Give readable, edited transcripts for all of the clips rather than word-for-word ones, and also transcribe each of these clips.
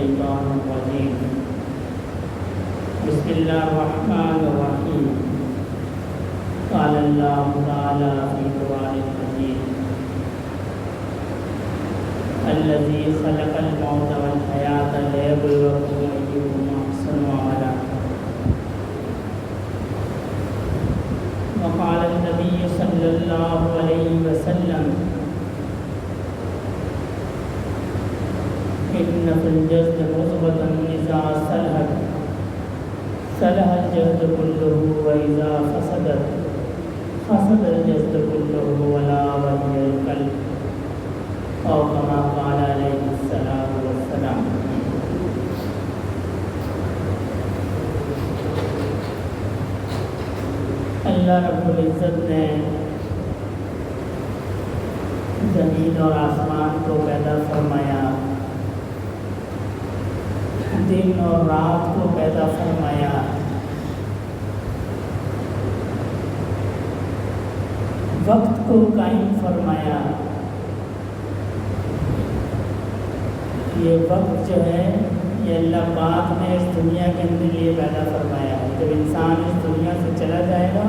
الشيطان الرجيم بسم الله الرحمن الرحيم قال الله تعالى في القرآن المجيد الذي خلق الموت والحياة ليبلوكم أيكم أحسن عملا وقال النبي صلى الله عليه وسلم إن في الجسد مضغة إذا صلحت صلح الجسد كله وإذا فسدت فسد الجسد كله ولا وهي القلب أو كما قال عليه الصلاة والسلام. اللہ رب العزت نے زمین اور آسمان کو پیدا فرمایا، دن اور رات کو پیدا فرمایا، وقت کو قائم فرمایا۔ یہ وقت جو ہے یہ اللہ پاک نے اس دنیا کے اندر یہ پیدا فرمایا ہے۔ جب انسان اس دنیا سے چلا جائے گا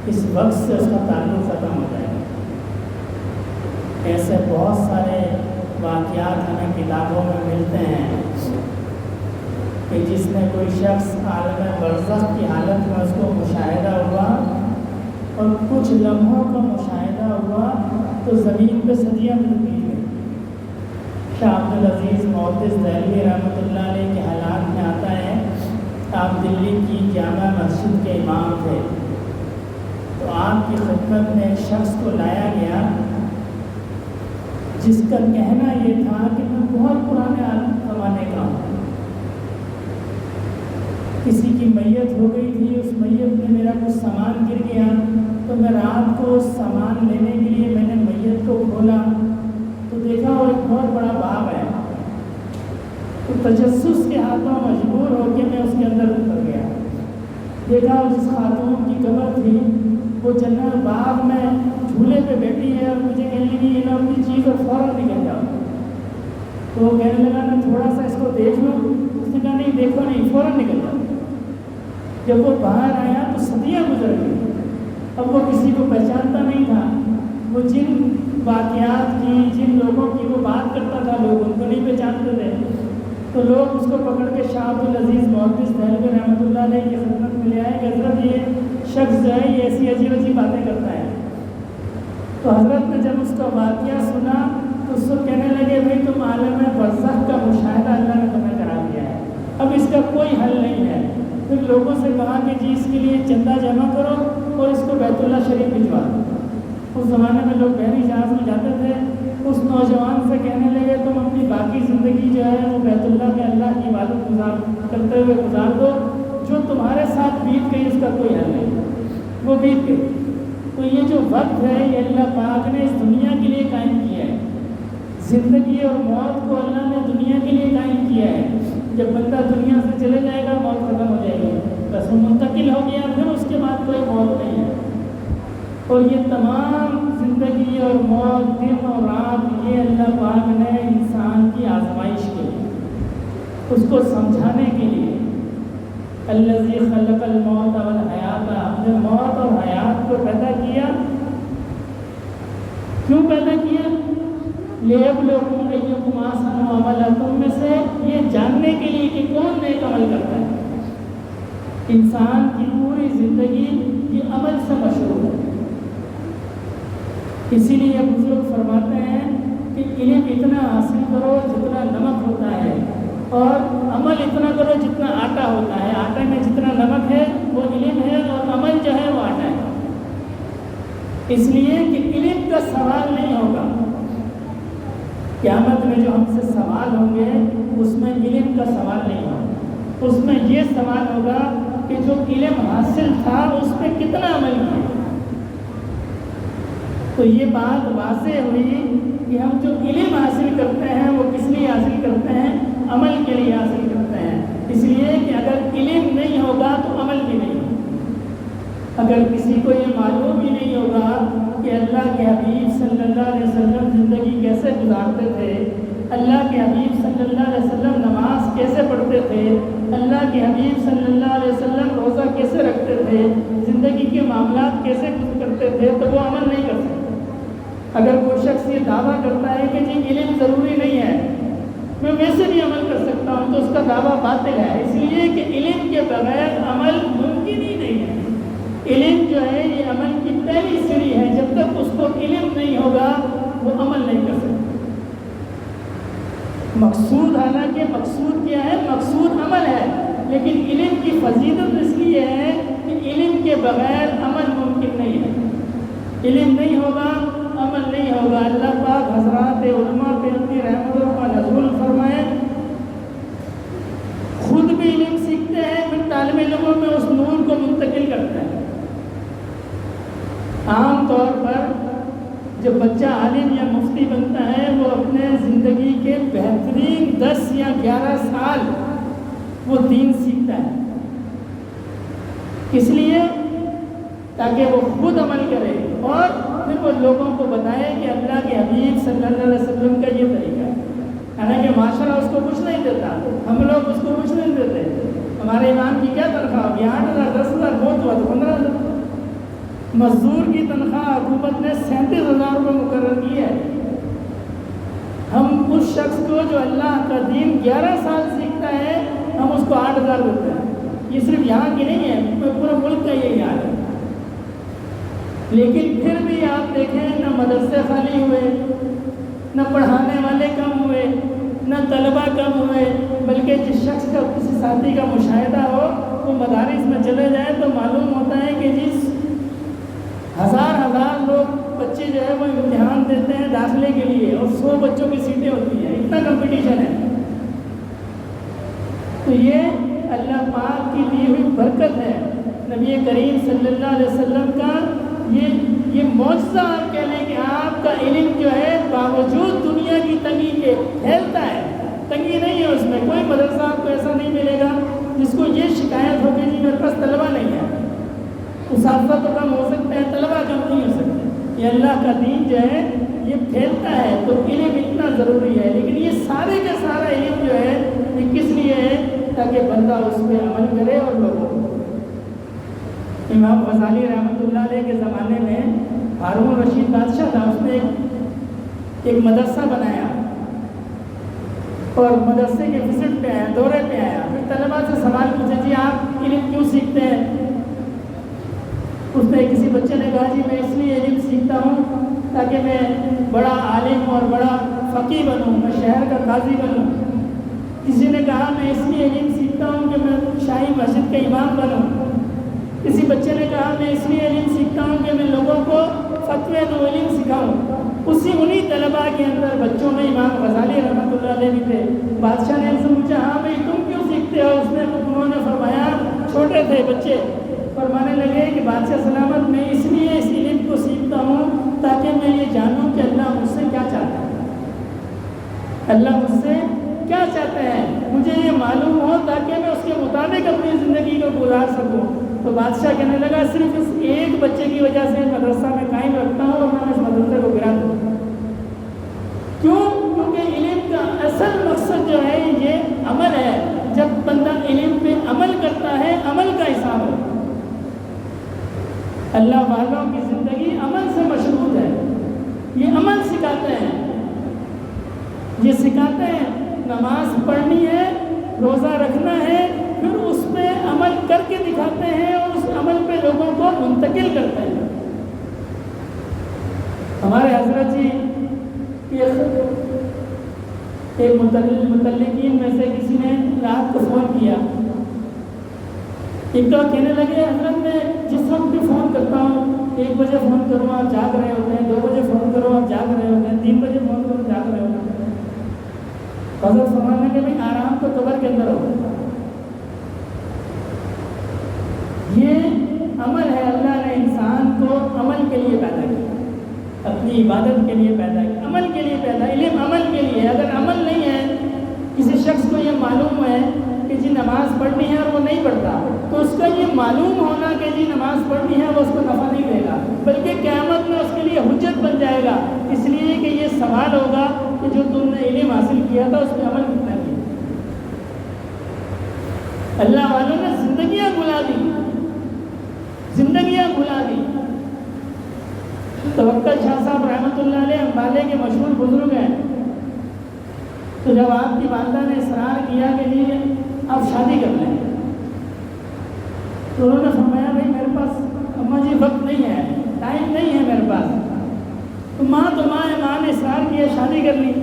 اس وقت سے اس کا تعلق ختم ہو جائے گا۔ ایسے بہت سارے واقعات ہمیں کتابوں میں ملتے ہیں کہ جس میں کوئی شخص عالم برزخ کی حالت میں اس کو مشاہدہ ہوا اور کچھ لمحوں کا مشاہدہ ہوا تو زمین پہ صدیاں گزر گئی۔ شاہ عبدالعزیز محدث دہلوی رحمۃ اللہ علیہ کے حالات میں آتا ہے، آپ دلی کی جامع مسجد کے امام تھے، تو آپ کی خدمت میں ایک شخص کو لایا گیا جس کا کہنا یہ تھا کہ میں بہت پرانے زمانے کا ہوں، کسی کی میت ہو گئی تھی، اس میت میں میرا کچھ سامان گر گیا تو میں رات کو اس سامان لینے کے لیے میں نے میت کو کھولا تو دیکھا وہ ایک بہت بڑا باب ہے، تو تجسس کے ہاتھوں مجبور ہو کے میں اس کے اندر اتر گیا۔ دیکھا جس خاتون کی قبر تھی وہ جنرل باغ میں جھولے پہ بیٹھی ہے اور مجھے کہنے لگی یہ نہ اپنی چیز اور فوراً نکل جاؤ۔ تو وہ کہنے لگا میں تھوڑا سا اس کو دیکھ لوں، اس نے کہا نہیں دیکھو نہیں، فوراً نکل جاؤ۔ جب وہ باہر آیا تو صدیاں گزر گئی، اب وہ کسی کو پہچانتا نہیں تھا، وہ جن واقعات کی جن لوگوں کی وہ بات کرتا تھا لوگ ان کو نہیں پہچانتے تھے، تو لوگ اس کو پکڑ کے شاہ عبدالعزیز محدث دہلوی رحمۃ اللہ علیہ کی خدمت میں لے آئے کہ حضرت یہ شخص جو ہے یہ ایسی عجیب عجیب باتیں کرتا ہے۔ تو حضرت نے جب اس کا واقعہ سنا تو اس کو کہنے لگے بھائی تم عالم برزخ کا مشاہدہ اللہ نے تمہیں کرا دیا ہے، اب اس کا کوئی حل نہیں ہے۔ پھر لوگوں سے کہا کہ جی اس کے لیے چندہ جمع کرو اور اس کو بیت اللہ شریف بھجوا دو۔ اس زمانے میں لوگ بحری جہاز میں جاتے تھے، اس نوجوان سے کہنے لگے تم اپنی باقی زندگی جو ہے وہ بیت اللہ میں اللہ کی عبادت کرتے ہوئے گزار دو، جو تمہارے ساتھ بیت گئی اس کا کوئی حل نہیں، وہ بیت گئی۔ تو یہ جو وقت ہے یہ اللہ پاک نے اس دنیا کے لیے قائم کیا ہے، زندگی اور موت کو اللہ نے دنیا کے لیے قائم کیا ہے۔ جب بندہ دنیا سے چلے جائے گا موت ختم ہو جائے گی، بس وہ منتقل ہو گیا، پھر اس کے بعد کوئی موت نہیں ہے۔ اور یہ تمام زندگی اور موت، دن اور رات، یہ اللہ پاک نے انسان کی آزمائش کے لیے، اس کو سمجھانے کے لیے الذی خلق الموت والحیات، ہم نے موت اور حیات کو پیدا کیا۔ کیوں پیدا کیا؟ لیبلوکم ایکم احسن عملا، تم میں سے یہ جاننے کے لیے کہ کون نیک عمل کرتا ہے۔ انسان کی پوری زندگی یہ عمل سے مشروع ہے، اسی لیے بزرگ فرماتے ہیں کہ علم اتنا حاصل کرو جتنا نمک ہوتا ہے، اور عمل اتنا کرو جتنا آٹا ہوتا ہے۔ آٹے میں جتنا نمک ہے وہ علم ہے اور عمل جو ہے وہ آٹا ہے۔ اس لیے کہ علم کا سوال نہیں ہوگا، قیامت میں جو ہم سے سوال ہوں گے اس میں علم کا سوال نہیں ہوگا، اس میں یہ سوال ہوگا کہ جو علم حاصل تھا اس پہ کتنا عمل کیا۔ تو یہ بات واضح ہوئی کہ ہم جو علم حاصل کرتے ہیں وہ کس لیے حاصل کرتے ہیں؟ عمل کے لیے حاصل کرتے ہیں۔ اس لیے کہ اگر علم نہیں ہوگا تو عمل بھی نہیں ہوگا۔ اگر کسی کو یہ معلوم ہی نہیں ہوگا کہ اللہ کے حبیب صلی اللہ علیہ وسلم زندگی کیسے گزارتے تھے، اللہ کے حبیب صلی اللہ علیہ وسلم نماز کیسے پڑھتے تھے، اللہ کے حبیب صلی اللہ علیہ وسلم روزہ کیسے رکھتے تھے، زندگی کے معاملات کیسے کرتے تھے، تو وہ عمل نہیں کر سکتے۔ اگر کوئی شخص یہ دعویٰ کرتا ہے کہ جی علم ضروری نہیں ہے، میں ویسے بھی عمل کر سکتا ہوں، تو اس کا دعویٰ باطل ہے، اس لیے کہ علم کے بغیر عمل ممکن ہی نہیں ہے۔ علم جو ہے یہ عمل کی پہلی سیڑھی ہے، جب تک اس کو علم نہیں ہوگا وہ عمل نہیں کر سکتا۔ مقصود، حالانکہ مقصود کیا ہے؟ مقصود عمل ہے، لیکن علم کی فضیلت اس لیے ہے کہ علم کے بغیر عمل ممکن نہیں ہے۔ علم نہیں ہوگا عمل نہیں ہوگا۔ اللہ پاک حضرات علماء پہ اپنی رحمتوں کا نزول فرمائے، خود بھی علم سیکھتے ہیں، پھر طالب علموں میں اس نور کو منتقل کرتے ہیں۔ عام طور پر جب بچہ عالم یا مفتی بنتا ہے وہ اپنے زندگی کے بہترین 10 یا 11 سال وہ دین سیکھتا ہے، اس لیے تاکہ وہ خود عمل کرے اور پھر وہ لوگوں کو بتائے کہ اللہ کے حبیب صلی اللہ علیہ وسلم کا یہ طریقہ ہے۔ حالانکہ معاشرہ اس کو کچھ نہیں دیتا، ہم لوگ اس کو کچھ نہیں دیتے۔ ہمارے امام کی کیا تنخواہ ہوگی؟ 8,000 10,000 بہت ہوا تو 15,000۔ مزدور کی تنخواہ حکومت نے 37,000 روپے مقرر کی ہے۔ ہم اس شخص کو جو اللہ کا دین 11 سال سیکھتا ہے ہم اس کو 8,000 دیتے ہیں۔ یہ صرف یہاں کی نہیں ہے، پورے ملک کا یہی حال ہے۔ لیکن پھر بھی آپ دیکھیں نہ مدرسے خالی ہوئے، نہ پڑھانے والے کم ہوئے، نہ طلبہ کم ہوئے، بلکہ جس شخص کا کسی ساتھی کا مشاہدہ ہو وہ مدارس میں چلے جائے تو معلوم ہوتا ہے کہ جس ہزار لوگ بچے جو ہے وہ امتحان دیتے ہیں داخلے کے لیے اور 100 بچوں کی سیٹیں ہوتی ہیں، اتنا کمپٹیشن ہے۔ تو یہ اللہ پاک کی دی ہوئی برکت ہے، نبی کریم صلی اللہ علیہ وسلم کا یہ معجزہ آپ کہہ لیں کہ آپ کا علم جو ہے باوجود دنیا کی تنگی کے پھیلتا ہے، تنگی نہیں ہے اس میں۔ کوئی مدرسہ آپ کو ایسا نہیں ملے گا جس کو یہ شکایت ہو کہ جی میرے پاس طلبہ نہیں ہے۔ اساتذہ تو کم ہو سکتے ہیں، طلبہ کم نہیں ہو سکتے۔ یہ اللہ کا دین جو ہے یہ پھیلتا ہے، تو علم اتنا ضروری ہے۔ لیکن یہ سارے کا سارا علم جو ہے یہ کس لیے ہے؟ تاکہ بندہ اس پہ عمل کرے اور لوگوں کو۔ امام غزالی رحمۃ اللہ علیہ کے زمانے میں ہارون الرشید بادشاہ تھا، اس نے ایک مدرسہ بنایا اور مدرسے کے وزٹ پہ آیا، دورے پہ آیا، پھر طلباء سے سوال پوچھے جی آپ علم کیوں سیکھتے ہیں؟ اس نے کسی بچے نے کہا جی میں اس لیے علم سیکھتا ہوں تاکہ میں بڑا عالم اور بڑا فقیہ بنوں، میں شہر کا قاضی بنوں۔ کسی نے کہا میں اس لیے علم سیکھتا ہوں کہ میں شاہی مسجد کا امام بنوں۔ کسی بچے نے کہا میں اس لیے علم سیکھتا ہوں کہ میں لوگوں کو فتوے دو، علم سکھاؤں۔ انہی طلباء کے اندر بچوں میں امام غزالی رحمۃ اللہ علیہ بھی تھے۔ بادشاہ نے ان سے پوچھا ہاں بھائی تم کیوں سیکھتے ہو؟ انہوں نے فرمایا، چھوٹے تھے بچے، فرمانے لگے کہ بادشاہ سلامت میں اس لیے اس علم کو سیکھتا ہوں تاکہ میں یہ جانوں کہ اللہ مجھ سے کیا چاہتا ہے، اللہ مجھ سے کیا چاہتے ہیں، مجھے یہ معلوم ہو تاکہ میں اس کے مطابق اپنی زندگی کو گزار سکوں۔ تو بادشاہ کہنے لگا صرف اس ایک بچے کی وجہ سے مدرسہ میں قائم رکھتا ہوں اور میں اس مدرسے کو گرا دوں۔ کیوں؟ کیونکہ علم کا اصل مقصد جو ہے یہ عمل ہے۔ جب بندہ علم پہ عمل کرتا ہے عمل کا حساب ہے۔ اللہ والوں کی زندگی عمل سے مشروط ہے، یہ عمل سکھاتے ہیں، یہ سکھاتے ہیں نماز پڑھنی ہے، روزہ رکھنا ہے، پھر اس پہ عمل کر کے دکھاتے ہیں اور اس عمل پہ لوگوں کو منتقل کرتے ہیں۔ ہمارے حضرت جی ایک متعلقین میں سے کسی نے رات کو فون کیا، ایک تو کہنے لگے حضرت میں جس وقت بھی فون کرتا ہوں 1 بجے فون کروں آپ جاگ رہے ہوتے ہیں، 2 بجے فون کروں آپ جاگ رہے ہوتے ہیں، 3 بجے فون کروں جاگ رہے ہوتے ہیں۔ حضرت فرمانے کے بھی آرام تو قبر کے اندر ہو۔ یہ عمل ہے، اللہ نے انسان کو عمل کے لیے پیدا کیا، اپنی عبادت کے لیے پیدا کیا، عمل کے لیے پیدا۔ علم عمل کے لیے، اگر عمل نہیں ہے، کسی شخص کو یہ معلوم ہے کہ جی نماز پڑھنی ہے اور وہ نہیں پڑھتا، تو اس کا یہ معلوم ہونا کہ جی نماز پڑھنی ہے وہ اس کو نفع نہیں دے گا، بلکہ قیامت میں اس کے لیے حجت بن جائے گا، اس لیے کہ یہ سوال ہوگا کہ جو تم نے علم حاصل کیا تھا اس پہ عمل کتنا کیا. اللہ والوں نے زندگیاں بھلا دی، زندگیاں بھلا دی. توکل شاہ صاحب رحمۃ اللہ علیہ امبالے کے مشہور بزرگ ہیں. تو جب آپ کی والدہ نے اصرار کیا کہ جی آپ شادی کر لیں، تو انہوں نے فرمایا بھائی میرے پاس اماں جی وقت نہیں ہے، ٹائم نہیں ہے میرے پاس. تو ماں ہے، ماں نے اصرار کیا، شادی کر لی.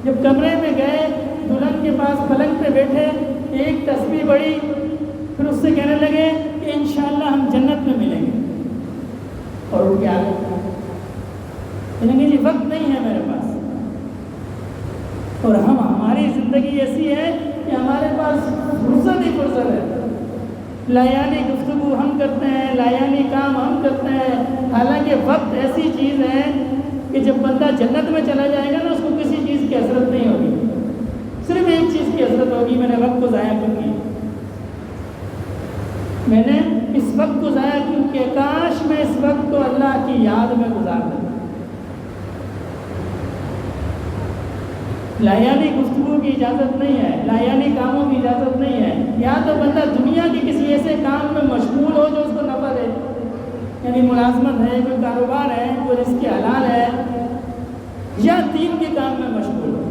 جب کمرے میں گئے، دلہن کے پاس پلنگ پہ بیٹھے، ایک تسبیح پڑھی، پھر اس سے کہنے لگے کہ انشاءاللہ ہم جنت میں ملیں گے. اور وہ کیا کہیں گے جی وقت نہیں ہے میرے پاس. اور ہماری زندگی ایسی ہے کہ ہمارے پاس فرصت ہی فرصت ہے. لایانی گفتگو ہم کرتے ہیں، لایانی کام ہم کرتے ہیں، حالانکہ وقت ایسی چیز ہے کہ جب بندہ جنت میں چلا جائے گا نا، اس کو کسی چیز کی حسرت نہیں ہوگی، صرف ایک چیز کی حسرت ہوگی، میں نے وقت کو ضائع کیوں کیا، میں نے اس وقت کو ضائع کیوں کیا، کاش میں اس وقت کو اللہ کی یاد میں گزار دوں. لایانی گفتگو کی اجازت نہیں ہے، لایانی کاموں کی اجازت نہیں ہے. یا تو بندہ دنیا کے کسی ایسے کام میں مشغول ہو جو اس کو نفع دے، یعنی ملازمت ہے، کوئی کاروبار ہے، کوئی رزق حلال ہے، یا دین کے کام میں مشغول ہو.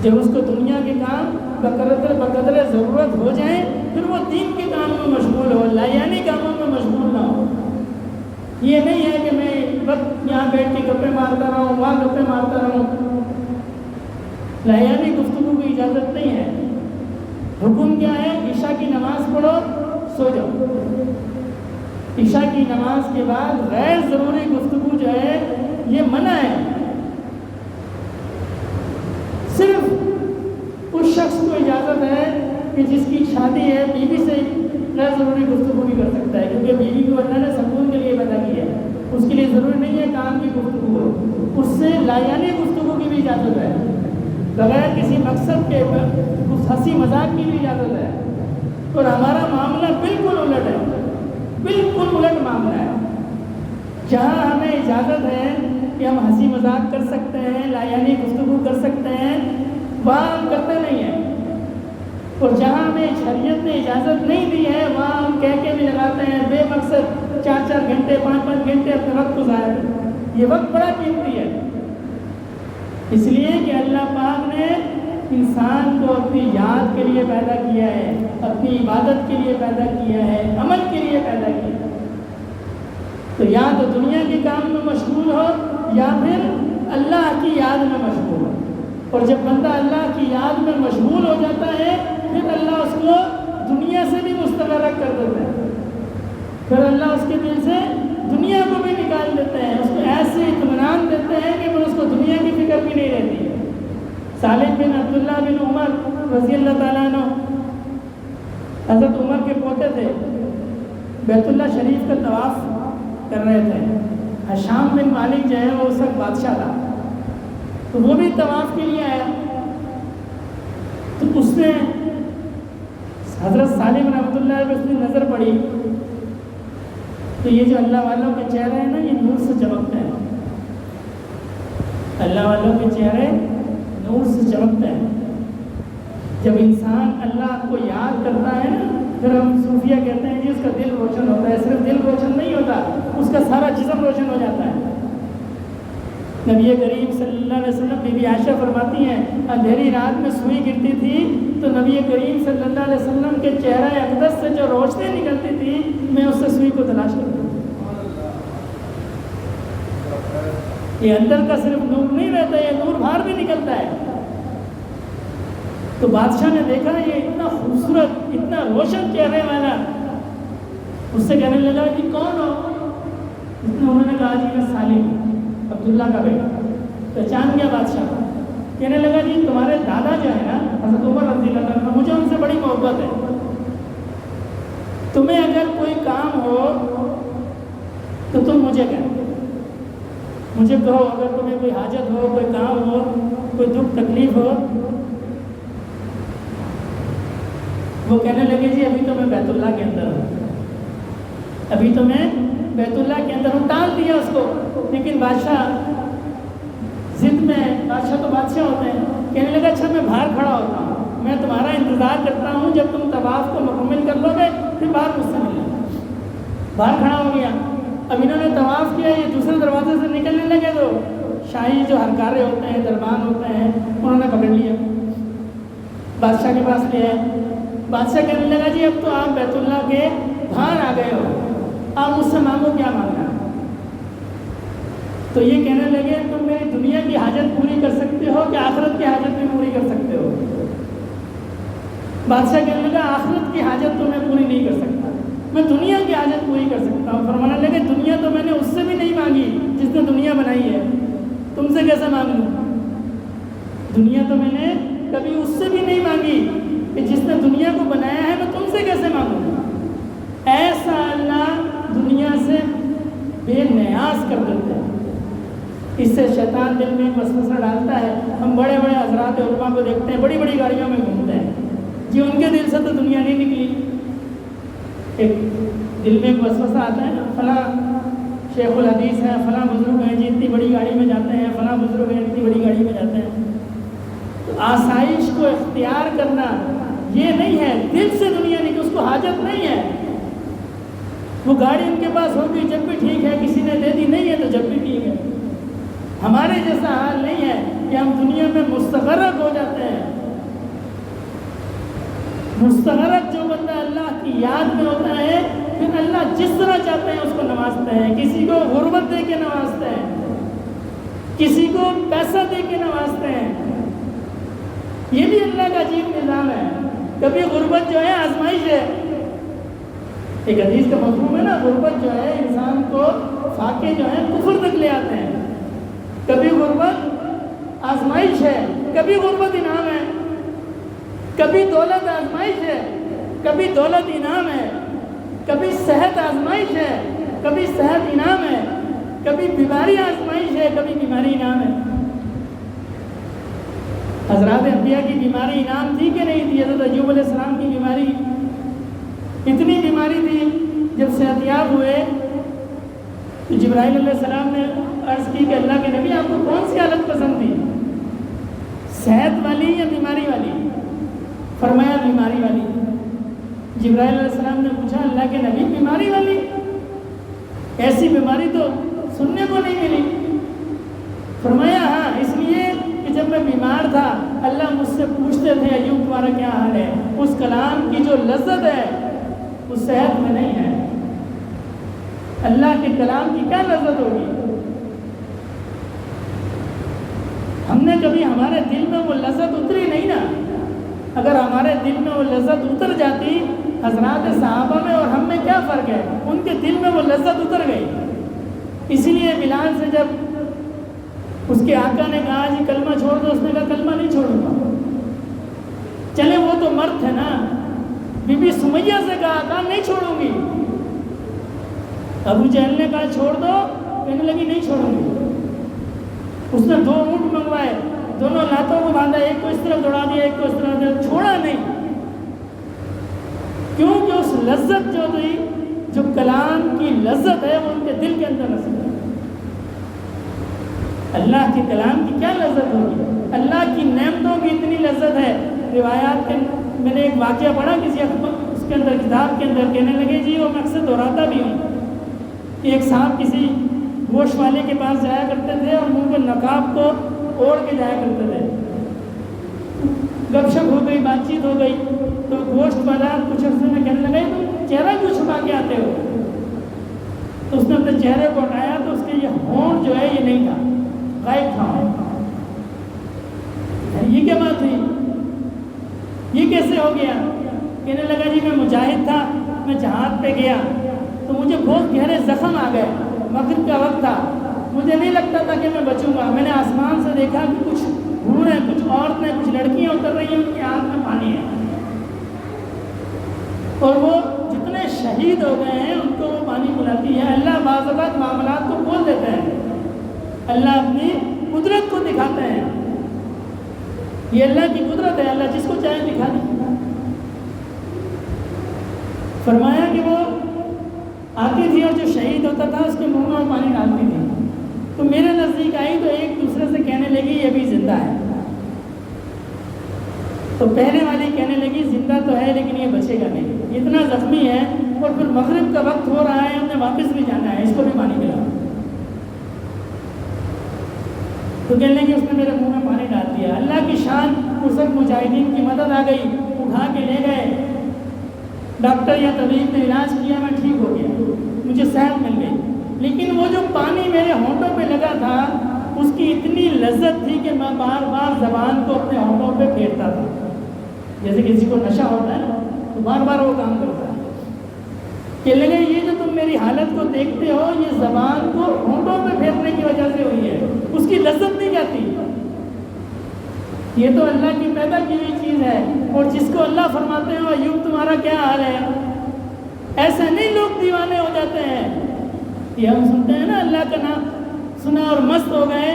جب اس کو دنیا کے کام بقدر ضرورت ہو جائیں، پھر وہ دین کے کام میں مشغول ہو، لایانی کاموں میں مشغول نہ ہو. یہ نہیں ہے کہ میں وقت یہاں بیٹھ کے گپے مارتا رہوں، وہاں گپے مارتا رہوں. لایانی گفتگو کی اجازت نہیں ہے. حکم کیا ہے؟ عشاء کی نماز پڑھو، سو جاؤ. عشاء کی نماز کے بعد غیر ضروری گفتگو جو ہے یہ منع ہے. صرف اس شخص کو اجازت ہے کہ جس کی شادی ہے، بیوی سے غیر ضروری گفتگو بھی کر سکتا ہے، کیونکہ بیوی کو اللہ نے سکون کے لیے پیدا کیا ہے. اس کے لیے ضروری نہیں ہے کام کی گفتگو ہو. اس سے لایانی گفتگو کی بھی اجازت ہے، بغیر کسی مقصد کے ہنسی مذاق کی بھی اجازت ہے. اور ہمارا معاملہ بالکل الٹ ہے، بالکل الٹ معاملہ ہے. جہاں ہمیں اجازت ہے کہ ہم ہنسی مذاق کر سکتے ہیں، لایانی گفتگو کر سکتے ہیں، وہاں ہم کرتے نہیں ہیں. اور جہاں ہمیں شریعت نے اجازت نہیں دی ہے، وہاں ہم کہہ کے بھی لگاتے ہیں، بے مقصد 4 گھنٹے 5 گھنٹے اپنے وقت کو ضائع کرتے ہیں. یہ وقت بڑا قیمتی ہے، اس لیے کہ اللہ پاک نے انسان کو اپنی یاد کے لیے پیدا کیا ہے، اپنی عبادت کے لیے پیدا کیا ہے، عمل کے لیے پیدا کیا ہے. تو یا تو دنیا کے کام میں مشغول ہو، یا پھر اللہ کی یاد میں مشغول ہو. اور جب بندہ اللہ کی یاد میں مشغول ہو جاتا ہے، پھر اللہ اس کو دنیا سے بھی مستغرق کر دیتا ہے. پھر اللہ اس کے دل سے دنیا کو بھی نکال دیتے ہیں، اس کو ایسے اطمینان دیتے ہیں کہ پھر اس کو دنیا کی فکر بھی نہیں رہتی. سالم بن عبداللہ بن عمر رضی اللہ تعالیٰ عنہ حضرت عمر کے پوتے تھے، بیت اللہ شریف کا طواف کر رہے تھے. حشام بن مالک جو ہے وہ اس وقت بادشاہ تھا، تو وہ بھی طواف کے لیے آیا. تو اس نے حضرت سالم رحمۃ اللہ علیہ اس نے نظر پڑی، تو یہ جو اللہ والوں کے چہرے ہیں نا، یہ نور سے چمکتے ہیں. اللہ والوں کے چہرے نور سے چمکتے ہیں. جب انسان اللہ کو یاد کرتا ہے نا، پھر ہم صوفیہ کہتے ہیں کہ اس کا دل روشن ہوتا ہے. صرف دل روشن نہیں ہوتا، اس کا سارا جسم روشن ہو جاتا ہے. نبی کریم صلی اللہ علیہ وسلم بی بی عائشہ فرماتی ہیں، اندھیری رات میں سوئی گرتی تھی تو نبی کریم صلی اللہ علیہ وسلم کے چہرہ اقدس سے جو روشنی نکلتی تھی، میں اس سے سوئی کو تلاش کرتا ہوں. یہ اندر کا صرف نور نہیں رہتا، یہ نور باہر بھی نکلتا ہے. تو بادشاہ نے دیکھا یہ اتنا خوبصورت، اتنا روشن چہرے والا، اس سے کہنے لگا کہ کون ہو؟ انہوں نے کہا جی میں سالم عبداللہ کا بیٹا. پہچان گیا بادشاہ. کہنے لگا جی تمہارے دادا جو ہے نا حضرت عمر رضی اللہ عنہ، مجھے ان سے بڑی محبت ہے. تمہیں اگر کوئی کام ہو تو تم مجھے کہو، مجھے کہو. اگر تمہیں کوئی حاجت ہو، کوئی کام ہو، کوئی دکھ تکلیف ہو. وہ کہنے لگے جی ابھی تو میں بیت اللہ کے اندر ہوں، ابھی تو میں بیت اللہ کے اندر ہوں. ٹال دیا اس کو. لیکن بادشاہ ضد میں ہے، بادشاہ تو بادشاہ ہوتے ہیں، کہنے لگا اچھا میں باہر کھڑا ہوتا ہوں، میں تمہارا انتظار کرتا ہوں، جب تم طواف کو مکمل کر لو گے پھر باہر مجھ سے ملنا۔ باہر کھڑا ہو گیا، اب انہوں نے طواف کیا، یہ دوسرے دروازے سے نکلنے لگے تو شاہی جو ہرکارے ہوتے ہیں، دربان ہوتے ہیں، انہوں نے پکڑ لیا، بادشاہ کے پاس لے آئے۔ بادشاہ کہنے لگا جی اب تو آپ بیت اللہ کے باہر آ گئے ہو، آپ مجھ سے مانگو کیا مانگنا۔ تو یہ کہنے لگے تم میری دنیا کی حاجت پوری کر سکتے ہو کہ آخرت کی حاجت بھی پوری کر سکتے ہو؟ بادشاہ کہنے لگا آخرت کی حاجت تو میں پوری نہیں کر سکتا، میں دنیا کی حاجت پوری کر سکتا ہوں۔ فرمانے لگے دنیا تو میں نے اس سے بھی نہیں مانگی جس نے دنیا بنائی ہے، تم سے کیسے مانگ لوں؟ دنیا تو میں نے کبھی اس سے بھی نہیں مانگی کہ جس نے دنیا کو بنایا ہے، میں تم سے کیسے مانگوں؟ ایسا اللہ دنیا سے بے نیاز کر دیتا ہے۔ اس سے شیطان دل میں وسوسہ ڈالتا ہے۔ ہم بڑے بڑے حضرات علماء کو دیکھتے ہیں، بڑی بڑی گاڑیوں میں گھومتے ہیں، جی ان کے دل سے تو دنیا نہیں نکلی۔ ایک دل میں ایک وسوسہ آتا ہے نا، فلاں شیخ الحدیث ہیں، فلاں بزرگ ہیں جی اتنی بڑی گاڑی میں جاتے ہیں، فلاں بزرگ ہیں اتنی بڑی گاڑی میں جاتے ہیں۔ تو آسائش کو اختیار کرنا یہ نہیں ہے، دل سے دنیا نہیں، کہ اس کو حاجت نہیں ہے۔ وہ گاڑی ان کے پاس ہوگی جب بھی ٹھیک ہے، کسی نے دے دی نہیں ہے تو جب بھی ٹھیک ہے۔ ہمارے جیسا حال نہیں ہے کہ ہم دنیا میں مستغرق ہو جاتے ہیں۔ مستغرق جو بندہ اللہ کی یاد میں ہوتا ہے، پھر اللہ جس طرح چاہتے ہیں اس کو نوازتے ہیں۔ کسی کو غربت دے کے نوازتے ہیں، کسی کو پیسہ دے کے نوازتے ہیں۔ یہ بھی اللہ کا عجیب نظام ہے۔ کبھی غربت جو ہے آزمائش ہے، ایک حدیث کا مفہوم ہے نا، غربت جو ہے انسان کو فاقے جو ہیں کفر تک لے آتے ہیں۔ کبھی غربت آزمائش ہے، کبھی غربت انعام ہے، کبھی دولت آزمائش ہے، کبھی دولت انعام ہے، کبھی صحت آزمائش ہے، کبھی صحت انعام ہے، کبھی بیماری آزمائش ہے، کبھی بیماری انعام ہے۔ حضرات انبیاء کی بیماری انعام تھی کہ نہیں تھی؟ حضرت ایوب علیہ السلام کی بیماری اتنی بیماری تھی، جب صحتیاب ہوئے تو جبرائیل علیہ السلام نے عرض کی کہ اللہ کے نبی آپ کو کون سی حالت پسند تھی، صحت والی یا بیماری والی؟ فرمایا بیماری والی۔ جبرائیل علیہ السلام نے پوچھا اللہ کے نبی بیماری والی؟ ایسی بیماری تو سننے کو نہیں ملی۔ فرمایا ہاں، اس لیے کہ جب میں بیمار تھا اللہ مجھ سے پوچھتے تھے ایوب تمہارا کیا حال ہے۔ اس کلام کی جو لذت ہے اس صحت میں نہیں ہے۔ اللہ کے کلام کی کیا لذت ہوگی؟ ہم نے کبھی ہمارے دل میں وہ لذت اتری نہیں نا۔ اگر ہمارے دل میں وہ لذت اتر جاتی، حضرات صحابہ میں اور ہم میں کیا فرق ہے؟ ان کے دل میں وہ لذت اتر گئی۔ اسی لیے بلال سے جب اس کے آقا نے کہا جی کلمہ چھوڑ دو، اس نے کہا کلمہ نہیں چھوڑوں گا۔ چلے وہ تو مرد تھے نا، بی بی سمیہ سے کہا آقا نہیں چھوڑوں گی۔ ابو جہل نے کہا چھوڑ دو، کہنے لگی نہیں چھوڑوں گی۔ اس نے 2 اونٹ منگوائے، دونوں لاتوں کو باندھا، ایک کو اس طرف دوڑا دیا، ایک کو اس طرف دوڑا، چھوڑا نہیں۔ کیونکہ اس لذت جو تھی، جو کلام کی لذت ہے، وہ ان کے دل کے اندر نصب ہے۔ اللہ کے کلام کی کیا لذت ہوگی؟ اللہ کی نعمتوں کی اتنی لذت ہے۔ روایات کے میں نے ایک واقعہ پڑھا کسی اس کے اندر کتاب کے اندر، کہنے لگے جی وہ میں اکثر دہراتا بھی ہوں کہ ایک صاحب کسی گوشت والے کے پاس جایا کرتے تھے اور منہ پہ نقاب کو اوڑھ کے جایا کرتے تھے۔ گپ شپ ہو گئی، بات چیت ہو گئی، تو گوشت والا کچھ عرصے میں کہنے لگا تم چہرہ کیوں چھپا کے آتے ہو؟ تو اس نے اپنے چہرے کو ہٹایا تو اس کے یہ ہونٹ جو ہے یہ نہیں تھا، غائب تھا۔ یہ کیا بات ہوئی؟ یہ کیسے ہو گیا؟ کہنے لگا جی میں مجاہد تھا، میں جہاد پہ گیا تو مجھے بہت گہرے زخم آ گئے، مغرب کا وقت تھا، مجھے نہیں لگتا تھا کہ میں بچوں گا۔ میں نے آسمان سے دیکھا کہ کچھ بھوڑے، کچھ عورتیں، کچھ لڑکیاں اتر رہی ہیں، ان کی آنکھ میں پانی ہے، اور وہ جتنے شہید ہو گئے ہیں ان کو وہ پانی پلاتی ہے۔ اللہ بعض اوقات معاملات کو کھول دیتے ہیں، اللہ اپنی قدرت کو دکھاتے ہیں۔ یہ اللہ کی قدرت ہے، اللہ جس کو چاہے دکھا دے۔ فرمایا کہ وہ آتی تھی اور جو شہید ہوتا تھا اس کے منہ میں پانی ڈالتی تھی، تو میرے نزدیک آئی تو ایک دوسرے سے کہنے لگی زندہ ہے. تو پہلے والی کہنے لگی زندہ تو ہے لیکن یہ بچے گا نہیں, اتنا زخمی ہے, اور پھر مغرب کا وقت ہو رہا ہے, ہم نے واپس بھی جانا ہے, اس کو بھی پانی پلاؤ. تو کہنے لگی اس نے میرے منہ میں پانی ڈال دیا. اللہ کی شان, اس وقت مجاہدین کی مدد آ گئی, اٹھا کے لے گئے, ڈاکٹر یا طبیب نے علاج کیا, میں ٹھیک ہو گیا, مجھے صحت مل گئی. لیکن وہ جو پانی میرے ہونٹوں پہ لگا تھا اس کی اتنی لذت تھی کہ میں بار بار زبان کو اپنے ہونٹوں پہ پھیرتا تھا, جیسے کسی کو نشہ ہوتا ہے تو بار بار وہ کام کرتا ہے. کہ لگے یہ جو تم میری حالت کو دیکھتے ہو یہ زبان کو ہونٹوں پہ پھیرنے کی وجہ سے ہوئی ہے, اس کی لذت نہیں جاتی. یہ تو اللہ کی پیدا کی ہوئی چیز ہے, اور جس کو اللہ فرماتے ہیں ایوب تمہارا کیا حال ہے, ایسے نہیں لوگ دیوانے ہو جاتے ہیں. یہ ہم سنتے ہیں نا, اللہ کا نام سنا اور مست ہو گئے.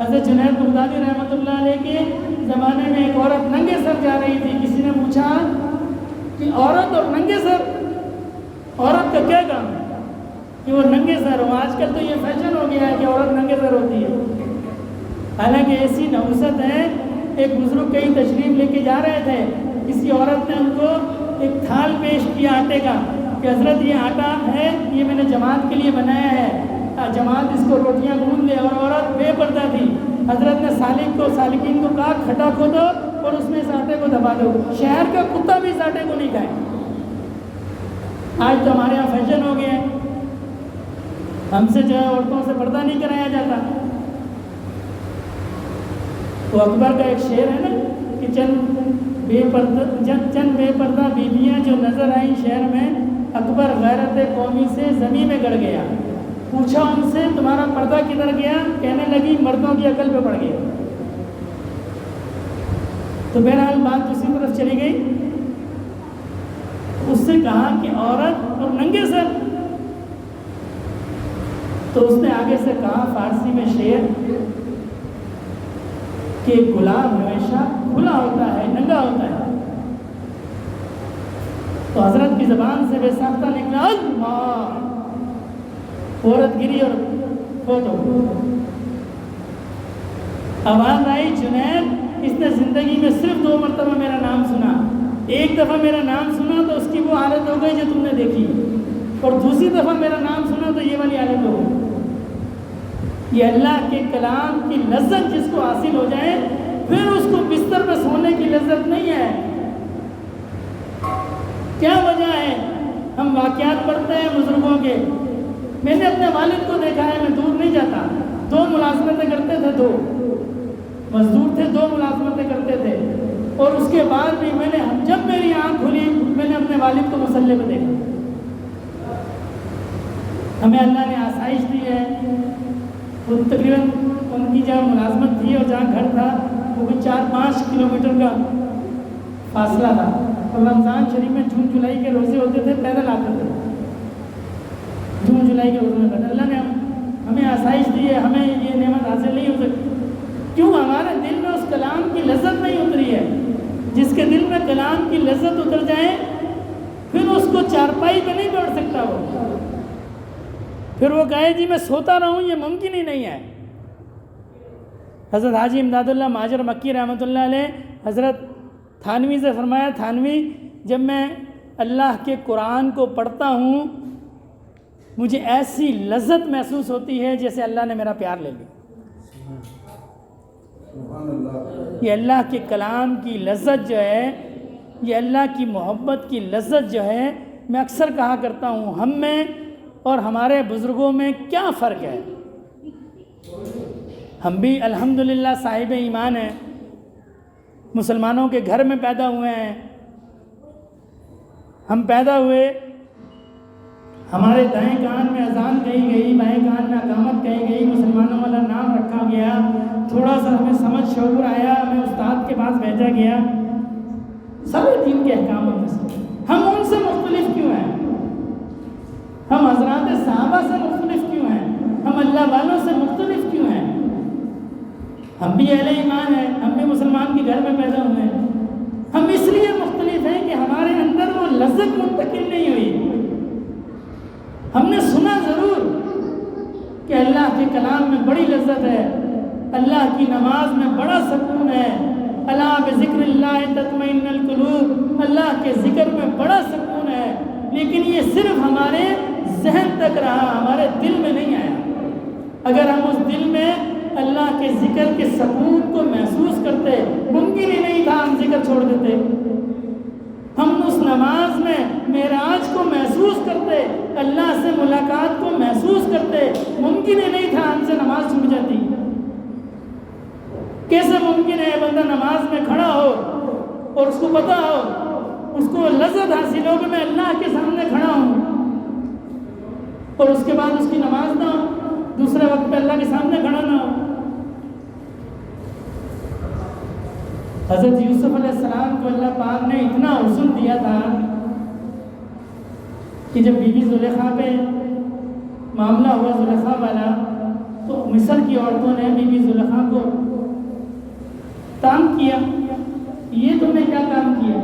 حضرت جنید بغدادی رحمۃ اللہ علیہ کے زمانے میں ایک عورت ننگے سر جا رہی تھی. کسی نے پوچھا کہ عورت اور ننگے سر, عورت کا کیا کام ہے کہ وہ ننگے سر ہو. آج کل تو یہ فیشن ہو گیا ہے کہ عورت ننگے سر ہوتی ہے, حالانکہ ایسی نحوست ہے. ایک بزرگ کہیں تشریف لے کے جا رہے تھے, کسی عورت نے ان کو ایک تھال پیش کیا آٹے کا کہ حضرت یہ آٹا ہے, یہ میں نے جماعت کے لیے بنایا ہے, جماعت اس کو روٹیاں گوندھ لے. اور عورت بے پردہ تھی. حضرت نے سالکین کو کہا کھٹا کھودو اور اس میں اس آٹے کو دبا دو, شہر کا کتا بھی اس آٹے کو نہیں کھائے. آج تو ہمارے یہاں فیشن ہو گیا ہے, ہم سے جو ہے عورتوں سے پردہ نہیں کرایا جاتا. تو اکبر کا ایک شعر ہے نا کہ چند بے پردہ بیویاں جو نظر آئیں شہر میں, اکبر غیرت قومی سے زمین میں گڑ گیا. پوچھا ان سے تمہارا پردہ کدھر گیا, کہنے لگی مردوں کی عقل پہ پڑ گیا. تو بہرحال بات دوسری طرف چلی گئی. اس سے کہا کہ عورت اور ننگے سر. تو اس نے آگے سے کہا فارسی میں شعر کہ گلاب ہمیشہ کھلا ہوتا ہے, ننگا ہوتا ہے. تو حضرت کی زبان سے بے ساختہ نکلا اللہ, عورت گری اور فوت ہو گئی. آواز آئی جنید, اس نے زندگی میں صرف 2 مرتبہ میرا نام سنا. ایک دفعہ میرا نام سنا تو اس کی وہ حالت ہو گئی جو تم نے دیکھی, اور دوسری دفعہ میرا نام سنا تو یہ والی حالت ہو گئی. یہ اللہ کے کلام کی لذت جس کو حاصل ہو جائے پھر اس کو بستر پہ سونے کی لذت نہیں ہے. کیا وجہ ہے؟ ہم واقعات پڑھتے ہیں بزرگوں کے. میں نے اپنے والد کو دیکھا ہے, میں دور نہیں جاتا. 2 ملازمتیں کرتے تھے, 2 مزدور تھے, 2 ملازمتیں کرتے تھے, اور اس کے بعد بھی میں نے جب میری آنکھ کھلی میں نے اپنے والد کو مسلح پہ دیکھا. ہمیں اللہ نے آسائش دی ہے. تقریباً ان کی جہاں ملازمت تھی اور جہاں گھر تھا وہ بھی 4-5 کلومیٹر کا فاصلہ تھا. اور رمضان شریف میں جون جولائی کے روزے ہوتے تھے, پیدل آتے تھے. جون جولائی کے روزے میں پیدل. اللہ نے ہمیں آسائش دی ہے, ہمیں یہ نعمت حاصل نہیں ہو سکتی. کیوں؟ ہمارے دل میں اس کلام کی لذت نہیں اتری ہے. جس کے دل میں کلام کی لذت اتر جائے پھر اس کو چارپائی پہ نہیں بیٹھ سکتا. وہ پھر وہ کہے جی میں سوتا رہوں, یہ ممکن ہی نہیں ہے. حضرت حاجی امداد اللہ مہاجر مکی رحمۃ اللہ علیہ حضرت تھانوی سے فرمایا, تھانوی جب میں اللہ کے قرآن کو پڑھتا ہوں مجھے ایسی لذت محسوس ہوتی ہے جیسے اللہ نے میرا پیار لے لیا. یہ اللہ کے کلام کی لذت جو ہے, یہ اللہ کی محبت کی لذت جو ہے, میں اکثر کہا کرتا ہوں ہم میں اور ہمارے بزرگوں میں کیا فرق ہے. ہم بھی الحمدللہ صاحب ایمان ہیں, مسلمانوں کے گھر میں پیدا ہوئے ہیں. ہم پیدا ہوئے, ہمارے دائیں کان میں اذان کہی گئی, بائیں کان میں اقامت کہی گئی, مسلمانوں والا نام رکھا گیا, تھوڑا سا ہمیں سمجھ شعور آیا, ہمیں استاد کے پاس بھیجا گیا. سارے دین کے احکاموں میں سے ہم ان سے مختلف کیوں ہیں؟ ہم حضرات صحابہ سے مختلف کیوں ہیں؟ ہم اللہ والوں سے مختلف کیوں ہیں؟ ہم بھی اہل ایمان ہیں, ہم بھی مسلمان کے گھر میں پیدا ہوئے ہیں. ہم اس لیے مختلف ہیں کہ ہمارے اندر وہ لذت منتقل نہیں ہوئی. ہم نے سنا ضرور کہ اللہ کے کلام میں بڑی لذت ہے, اللہ کی نماز میں بڑا سکون ہے، الا بذکر اللہ تطمئن القلوب، اللہ کے ذکر میں بڑا سکون ہے، لیکن یہ صرف ہمارے ذہن تک رہا، ہمارے دل میں نہیں آیا۔ اگر ہم اس دل میں اللہ کے ذکر کے سکون کو محسوس کرتے، ممکن ہی نہیں تھا ہم ذکر چھوڑ دیتے۔ ہم اس نماز میں معراج کو محسوس کرتے، اللہ سے ملاقات کو محسوس کرتے، ممکن ہی نہیں تھا ہم سے نماز چھوٹ جاتی۔ کیسے ممکن ہے بندہ نماز میں کھڑا ہو اور اس کو پتا ہو، اس کو لذت حاصل ہو کہ میں اللہ کے سامنے کھڑا ہوں، اور اس کے بعد اس کی نماز نہ ہو، دوسرے وقت پہ اللہ کے سامنے کھڑا نہ ہو۔ حضرت یوسف علیہ السلام کو اللہ پاک نے اتنا حسن دیا تھا کہ جب بی بی زلیخا پہ معاملہ ہوا زلیخا والا، تو مصر کی عورتوں نے بی بی زلیخا کو تنگ کیا، یہ تم نے کیا کام کیا،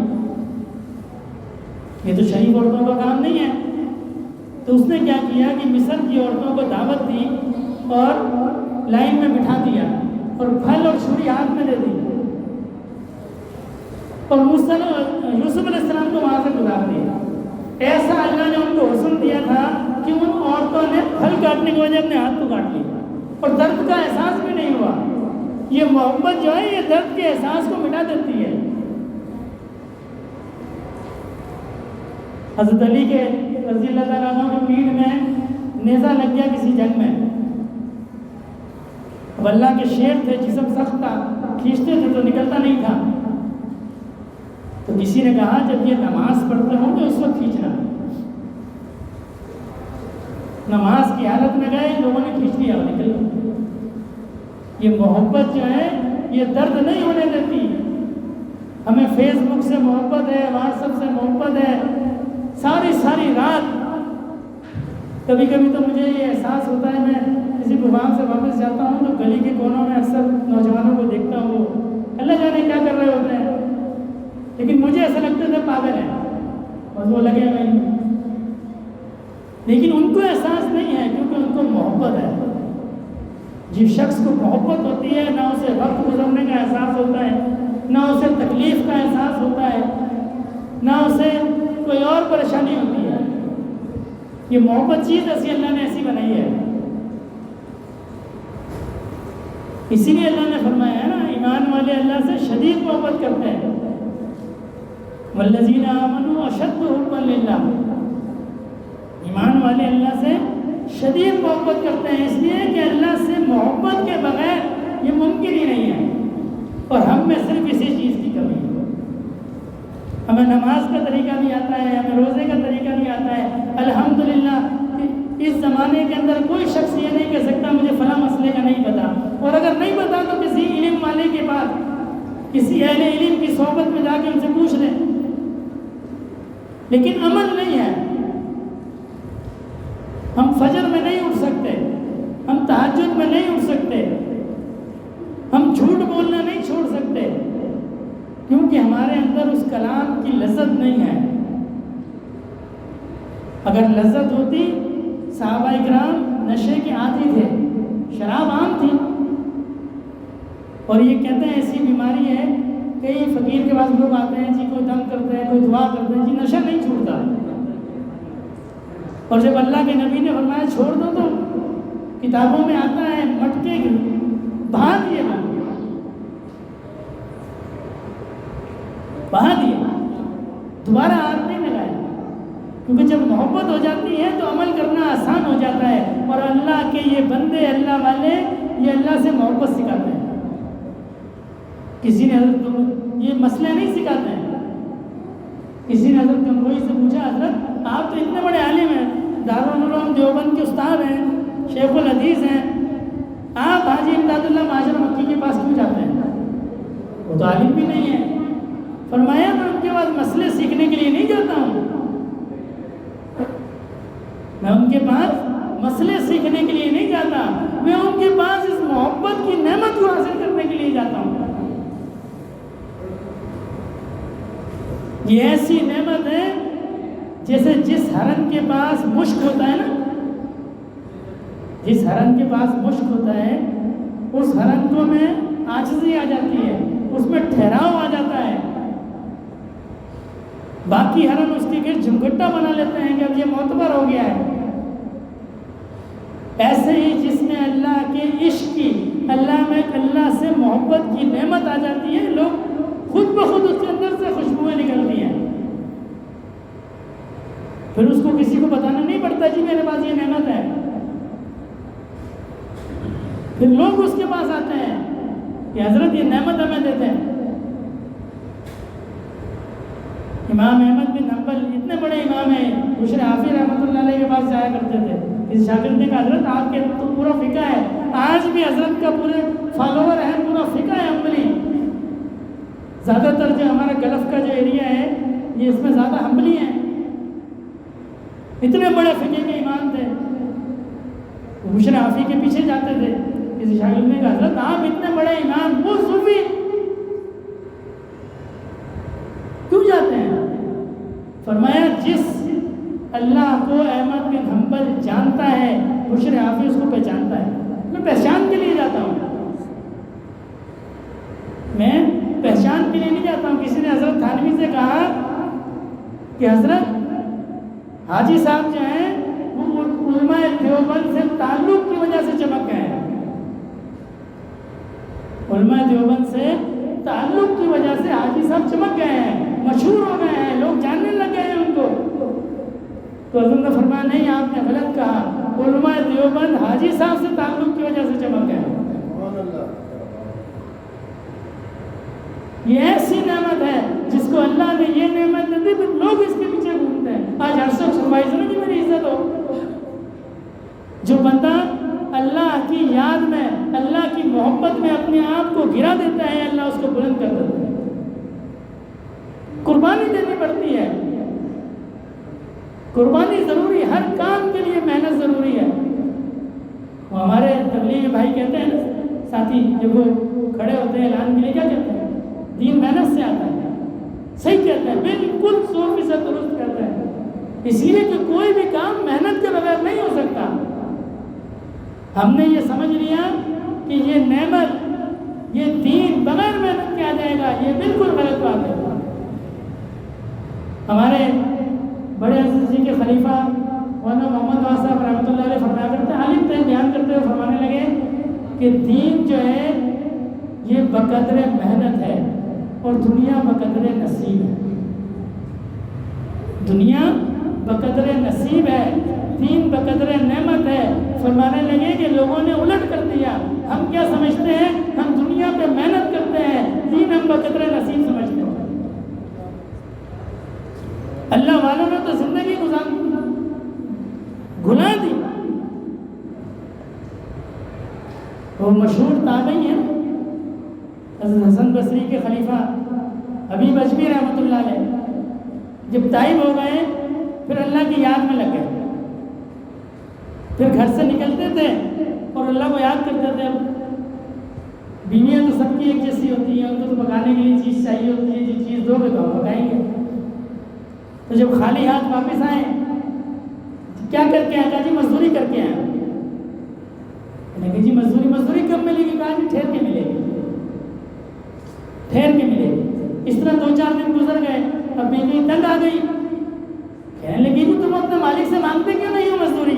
یہ تو شریف عورتوں کا کام نہیں ہے۔ تو اس نے کیا کیا کہ مصر کی عورتوں کو دعوت دی اور لائن میں بٹھا دیا اور پھل اور چھری ہاتھ میں دے دی، اور یوسف علیہ السلام کو وہاں سے گزار دیا۔ ایسا اللہ نے ان کو حسن دیا تھا کہ ان عورتوں نے پھل کاٹنے کی وجہ اپنے ہاتھ کو کاٹ لیا اور درد کا احساس بھی نہیں ہوا۔ یہ محبت جو ہے یہ درد کے احساس کو مٹا دیتی ہے۔ حضرت علی کے رضی اللہ تعالیٰ عنہ کی پیٹھ میں نیزہ لگ گیا کسی جنگ میں، اب اللہ کے شیر تھے، جسم سخت تھا، کھینچتے تھے تو نکلتا نہیں تھا، تو کسی نے کہا جب یہ نماز پڑھتے ہوں تو اس وقت کھینچنا۔ نماز کی حالت میں گئے، لوگوں نے کھینچ لیا اور نکل گیا۔ یہ محبت جو ہے یہ درد نہیں ہونے دیتی۔ ہمیں فیس بک سے محبت ہے، واٹس ایپ سے محبت ہے، ساری رات۔ کبھی کبھی تو مجھے یہ احساس ہوتا ہے، میں کسی پروگرام سے واپس جاتا ہوں تو گلی کے کونوں میں اکثر نوجوانوں کو دیکھتا ہوں، وہ اللہ جانے کیا کر رہے ہوتے ہیں، لیکن مجھے ایسا لگتا ہے پاگل ہے، بس وہ لگے ہوئے ہیں، لیکن ان کو احساس نہیں ہے کیونکہ ان کو محبت ہے۔ جس شخص کو محبت ہوتی ہے نہ اسے وقت گزرنے کا احساس ہوتا ہے، نہ اسے تکلیف کا احساس ہوتا ہے، نہ اسے کوئی اور پریشانی ہوتی ہے۔ یہ محبت چیز ایسی اللہ نے ایسی بنائی ہے، اسی لیے اللہ نے فرمایا ہے نا، ایمان والے اللہ سے شدید محبت کرتے ہیں۔ والذین آمنوا اشد حبا للہ، ایمان والے اللہ سے شدید محبت کرتے ہیں، اس لیے کہ اللہ سے محبت کے بغیر یہ ممکن ہی نہیں ہے، اور ہم میں صرف اسی چیز کی کمی ہے۔ ہمیں نماز کا طریقہ بھی آتا ہے، ہمیں روزے کا طریقہ بھی آتا ہے، الحمدللہ۔ اس زمانے کے اندر کوئی شخص یہ نہیں کہہ سکتا مجھے فلاں مسئلے کا نہیں پتا، اور اگر نہیں پتا تو کسی علم والے کے پاس، کسی اہل علم کی صحبت میں جا کے ان سے پوچھ لیں، لیکن عمل نہیں ہے۔ ہم فجر میں نہیں اٹھ سکتے، ہم تہجد میں نہیں اٹھ سکتے، ہم جھوٹ بولنا نہیں چھوڑ سکتے، کیونکہ ہمارے اندر اس کلام کی لذت نہیں ہے۔ اگر لذت ہوتی، صحابہ اکرام نشے کے عادی تھے، شراب عام تھی، اور یہ کہتے ہیں ایسی بیماری ہے، کئی فقیر کے پاس لوگ آتے ہیں جی، کوئی دم کرتے ہیں، کوئی دعا کرتے ہیں، جی نشہ نہیں چھوڑتا، اور جب اللہ کے نبی نے فرمایا چھوڑ دو تو کتابوں میں آتا ہے مٹکے بہا دیے، بہا دیا، دوبارہ ہاتھ نہیں لگایا، کیونکہ جب محبت ہو جاتی ہے تو عمل کرنا آسان ہو جاتا ہے، اور اللہ کے یہ بندے، اللہ والے، یہ اللہ سے محبت سکھاتے ہیں۔ کسی نے حضرت یہ مسئلے نہیں سکھاتے ہیں۔ کسی نے حضرت گنگوئی سے پوچھا، حضرت آپ تو اتنے بڑے عالم ہیں، دارالعلوم دیوبند کے استاد ہیں، شیخ الحدیث ہیں، آپ حاجی امداد اللہ مہاجر مکی کے پاس کیوں جاتے ہیں؟ وہ تو عالم بھی نہیں ہے۔ فرمایا میں ان کے پاس مسئلے سیکھنے کے لیے نہیں جاتا ہوں، میں ان کے پاس مسئلے سیکھنے کے لیے نہیں جاتا، میں ان کے پاس اس محبت کی نعمت کو حاصل کرنے کے لیے جاتا ہوں۔ یہ ایسی نعمت ہے جیسے جس ہرن کے پاس مشک ہوتا ہے نا، جس ہرن کے پاس مشک ہوتا ہے اس ہرن کو میں عاجزی آ جاتی ہے، اس میں ٹھہراؤ آ جاتا ہے. باقی ہرن اس کے گرد جھمگٹا بنا لیتے ہیں کہ اب یہ معتبر ہو گیا ہے. ایسے ہی جس میں اللہ کے عشق کی، اللہ سے محبت کی نعمت آ جاتی ہے، لوگ خود بخود اس کے اندر سے خوشبوئیں نکلتی ہیں. پھر اس کو کسی کو بتانا نہیں پڑتا جی میرے پاس یہ نعمت ہے. پھر لوگ اس کے پاس آتے ہیں کہ حضرت یہ نعمت ہمیں دیتے ہیں. امام احمد بن حنبل اتنے بڑے امام ہیں، بشر حافظ رحمۃ اللہ علیہ کے پاس جایا کرتے تھے. اس شاگرد نے کہا حضرت آپ کے تو پورا فقہ ہے، آج بھی حضرت کا پورے فالوور ہے، پورا فقہ ہے حنبلی. زیادہ تر جو ہمارا گلف کا جو ایریا ہے یہ اس میں زیادہ حنبلی ہیں. اتنے بڑے فقہ کے امام تھے، بشر حافظ کے پیچھے جاتے تھے. کسی شاگرد نے کہا حضرت آپ اتنے بڑے امام، وہ صوفی کیوں جاتے ہیں؟ فرمایا جس اللہ کو احمد بن حنبل جانتا ہے، بشر حافظ اس کو پہچانتا ہے. میں پہچان کے لیے جاتا ہوں، میں پہچان کے لیے نہیں جاتا ہوں. کسی نے حضرت تھانوی سے کہا کہ حضرت حاجی صاحب جو ہیں وہ علماء دیوبند سے تعلق کی وجہ سے چمک گئے ہیں. علماء دیوبند سے تعلق کی وجہ سے حاجی صاحب چمک گئے ہیں، مشہور ہو گئے ہیں، لوگ جاننے لگ گئے ہیں ان کو. تو حضرت نے فرمایا نہیں، آپ نے غلط کہا. علماء دیوبند حاجی صاحب سے تعلق کی وجہ سے چمک گئے. یہ ایسی نعمت ہے جس کو اللہ نے یہ نعمت دی تھی، لوگ اس کے پیچھے گھومتے ہیں. آج ہر شخص فرمائش میں کہ میری عزت ہو. جو بندہ اللہ کی یاد میں، اللہ کی محبت میں اپنے آپ کو گرا دیتا ہے، اللہ اس کو بلند کر دیتا ہے. قربانی دینی پڑتی ہے، قربانی ضروری ہے، ہر کام کے لیے محنت ضروری ہے. وہ ہمارے تبلیغ بھائی کہتے ہیں نا ساتھی، جب وہ کھڑے ہوتے ہیں اعلان کے لیے، کیا کہتے ہیں؟ دین محنت سے آتا ہے. صحیح کہتے ہیں، بالکل 100% درست کہتے ہیں. اس لیے کہ کوئی بھی کام محنت کے بغیر نہیں ہو سکتا. ہم نے یہ سمجھ لیا کہ یہ نعمت، یہ دین بغیر محنت کے آ جائے گا، یہ بالکل غلط بات ہے. ہمارے بڑے عزیز جی کے خلیفہ مولانا محمد واس صاحب رحمۃ اللہ علیہ فرمایا کرتے ہیں، عالم تھے، بیان کرتے ہوئے فرمانے لگے کہ دین جو ہے یہ بقدر محنت ہے اور دنیا بقدر نصیب ہے. دنیا بقدر نصیب ہے، دین بقدر نعمت ہے. فرمانے لگے کہ لوگوں نے الٹ کر دیا. ہم کیا سمجھتے ہیں؟ ہم دنیا پہ محنت کرتے ہیں، دین ہم بقدر نصیب سمجھتے ہیں. اللہ والوں نے تو زندگی گھلا دی. وہ مشہور تابعی ہیں حضرت حسن بصری کے خلیفہ حبیب اجمی رحمۃ اللہ علیہ، جب تائب ہو گئے پھر اللہ کی یاد میں لگ گئے. پھر گھر سے نکلتے تھے اور اللہ کو یاد کرتے تھے. بیویاں تو سب کی ایک جیسی ہوتی ہیں، ان کو تو پکانے کے لیے چیز چاہیے ہوتی ہے، جو چیز دو گے تو ہم پکائیں گے. تو جب خالی ہاتھ واپس آئے، کیا کر کے آئے؟ کہا جی مزدوری کر کے آئے. کہ جی مزدوری کب ملے گی؟ کہا جی ٹھہر کے ملے گی، ٹھہر کے ملے گی. اس طرح 2-4 دن گزر گئے. اب بیوی تنگ آ گئی، کہنے لگی جی تم اپنے مالک سے مانگتے کیوں نہیں ہو مزدوری؟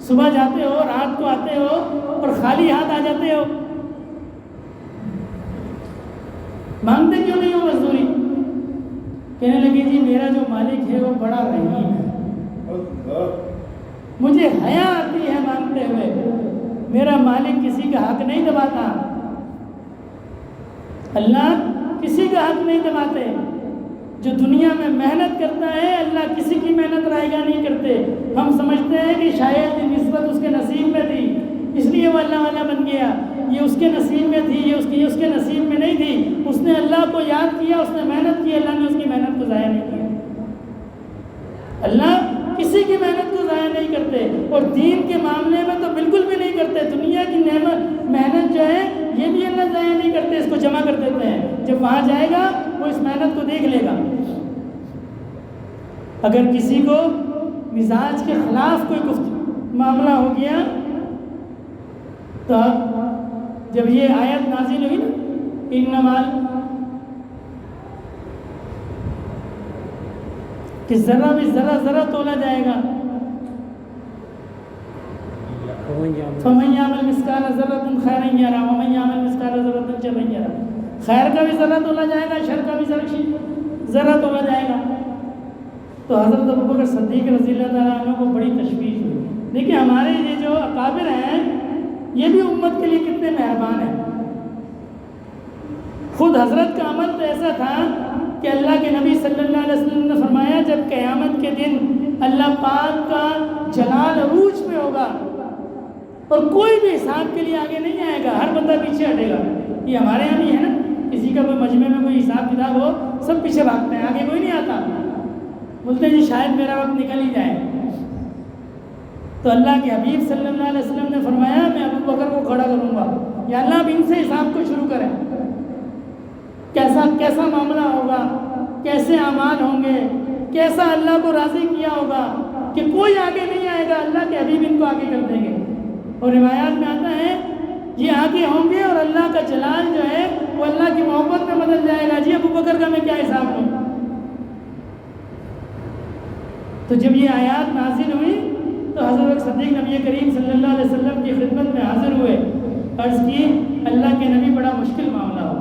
صبح جاتے ہو، رات کو آتے ہو اور خالی ہاتھ آ جاتے ہو، مانگتے کیوں نہیں ہو مزدوری؟ کہنے لگی جی میرا جو مالک ہے وہ بڑا رحیم ہے، مجھے حیا آتی ہے مانگتے ہوئے. میرا مالک کسی کا حق نہیں دباتا، اللہ کسی کا حق نہیں دباتے. جو دنیا میں محنت کرتا ہے اللہ کسی کی محنت رائے گا نہیں کرتے. ہم سمجھتے ہیں کہ شاید یہ نسبت اس کے نصیب میں تھی اس لیے وہ اللہ والا بن گیا، یہ اس کے نصیب میں تھی، یہ اس کے نصیب میں نہیں تھی. اس نے اللہ کو یاد کیا، اس نے محنت کی، اللہ نے اس کی محنت کو ضائع نہیں کیا. اللہ کسی کی محنت کو ضائع نہیں کرتے، اور دین کے معاملے میں تو بالکل بھی نہیں کرتے. دنیا کی نعمت محنت جو ہے یہ بھی اللہ ضائع نہیں کرتے، اس کو جمع کر دیتے ہیں. جب وہاں جائے گا وہ اس محنت کو دیکھ لے گا. اگر کسی کو مزاج کے خلاف کوئی معاملہ ہو گیا تو جب یہ آیت نازل ہوئی نا انمال کہ ذرہ بھی ذرہ تولا جائے گا، فَمَنْ يَعْمَلْ مِثْقَالَ ذَرَّةٍ خَيْرًا يَرَهُ وَمَنْ يَعْمَلْ مِثْقَالَ ذَرَّةٍ شَرًّا يَرَهُ، خیر کا بھی ذرہ تولا جائے گا، شر کا بھی ذرہ تولا جائے گا۔ تو حضرت ابوبکر صدیق رضی اللہ تعالیٰ عنہ کو بڑی تشویش ہوئی۔ دیکھیں ہمارے یہ جو اکابر ہیں یہ بھی امت کے لیے کتنے مہربان ہیں۔ خود حضرت کا عمل تو ایسا تھا کہ اللہ کے نبی صلی اللہ علیہ وسلم نے فرمایا جب قیامت کے دن اللہ پاک کا جلال عروج پہ ہوگا اور کوئی بھی حساب کے لیے آگے نہیں آئے گا، ہر بندہ پیچھے ہٹے گا۔ یہ ہمارے یہاں بھی ہے نا، کسی کا کوئی مجمع میں کوئی حساب کتاب ہو سب پیچھے بھاگتے ہیں، آگے کوئی نہیں آتا، بولتے ہیں جی شاید میرا وقت نکل ہی جائے۔ تو اللہ کے حبیب صلی اللہ علیہ وسلم نے فرمایا میں ابو بکر کو کھڑا کروں گا، یا اللہ اب ان سے حساب کو شروع کریں، کیسا معاملہ ہوگا، کیسے اعمال ہوں گے، کیسا اللہ کو راضی کیا ہوگا کہ کوئی آگے نہیں آئے گا، اللہ کے حبیب ان کو آگے کر دیں گے۔ اور روایات میں آتا ہے یہ آگے ہوں گے اور اللہ کا جلال جو ہے وہ اللہ کی محبت میں بدل جائے گا، جی ابو بکر کا میں کیا حساب لوں۔ تو جب یہ آیات نازل ہوئی تو حضرت صدیق نبی کریم صلی اللہ علیہ وسلم کی خدمت میں حاضر ہوئے، عرض کی اللہ کے نبی بڑا مشکل معاملہ ہو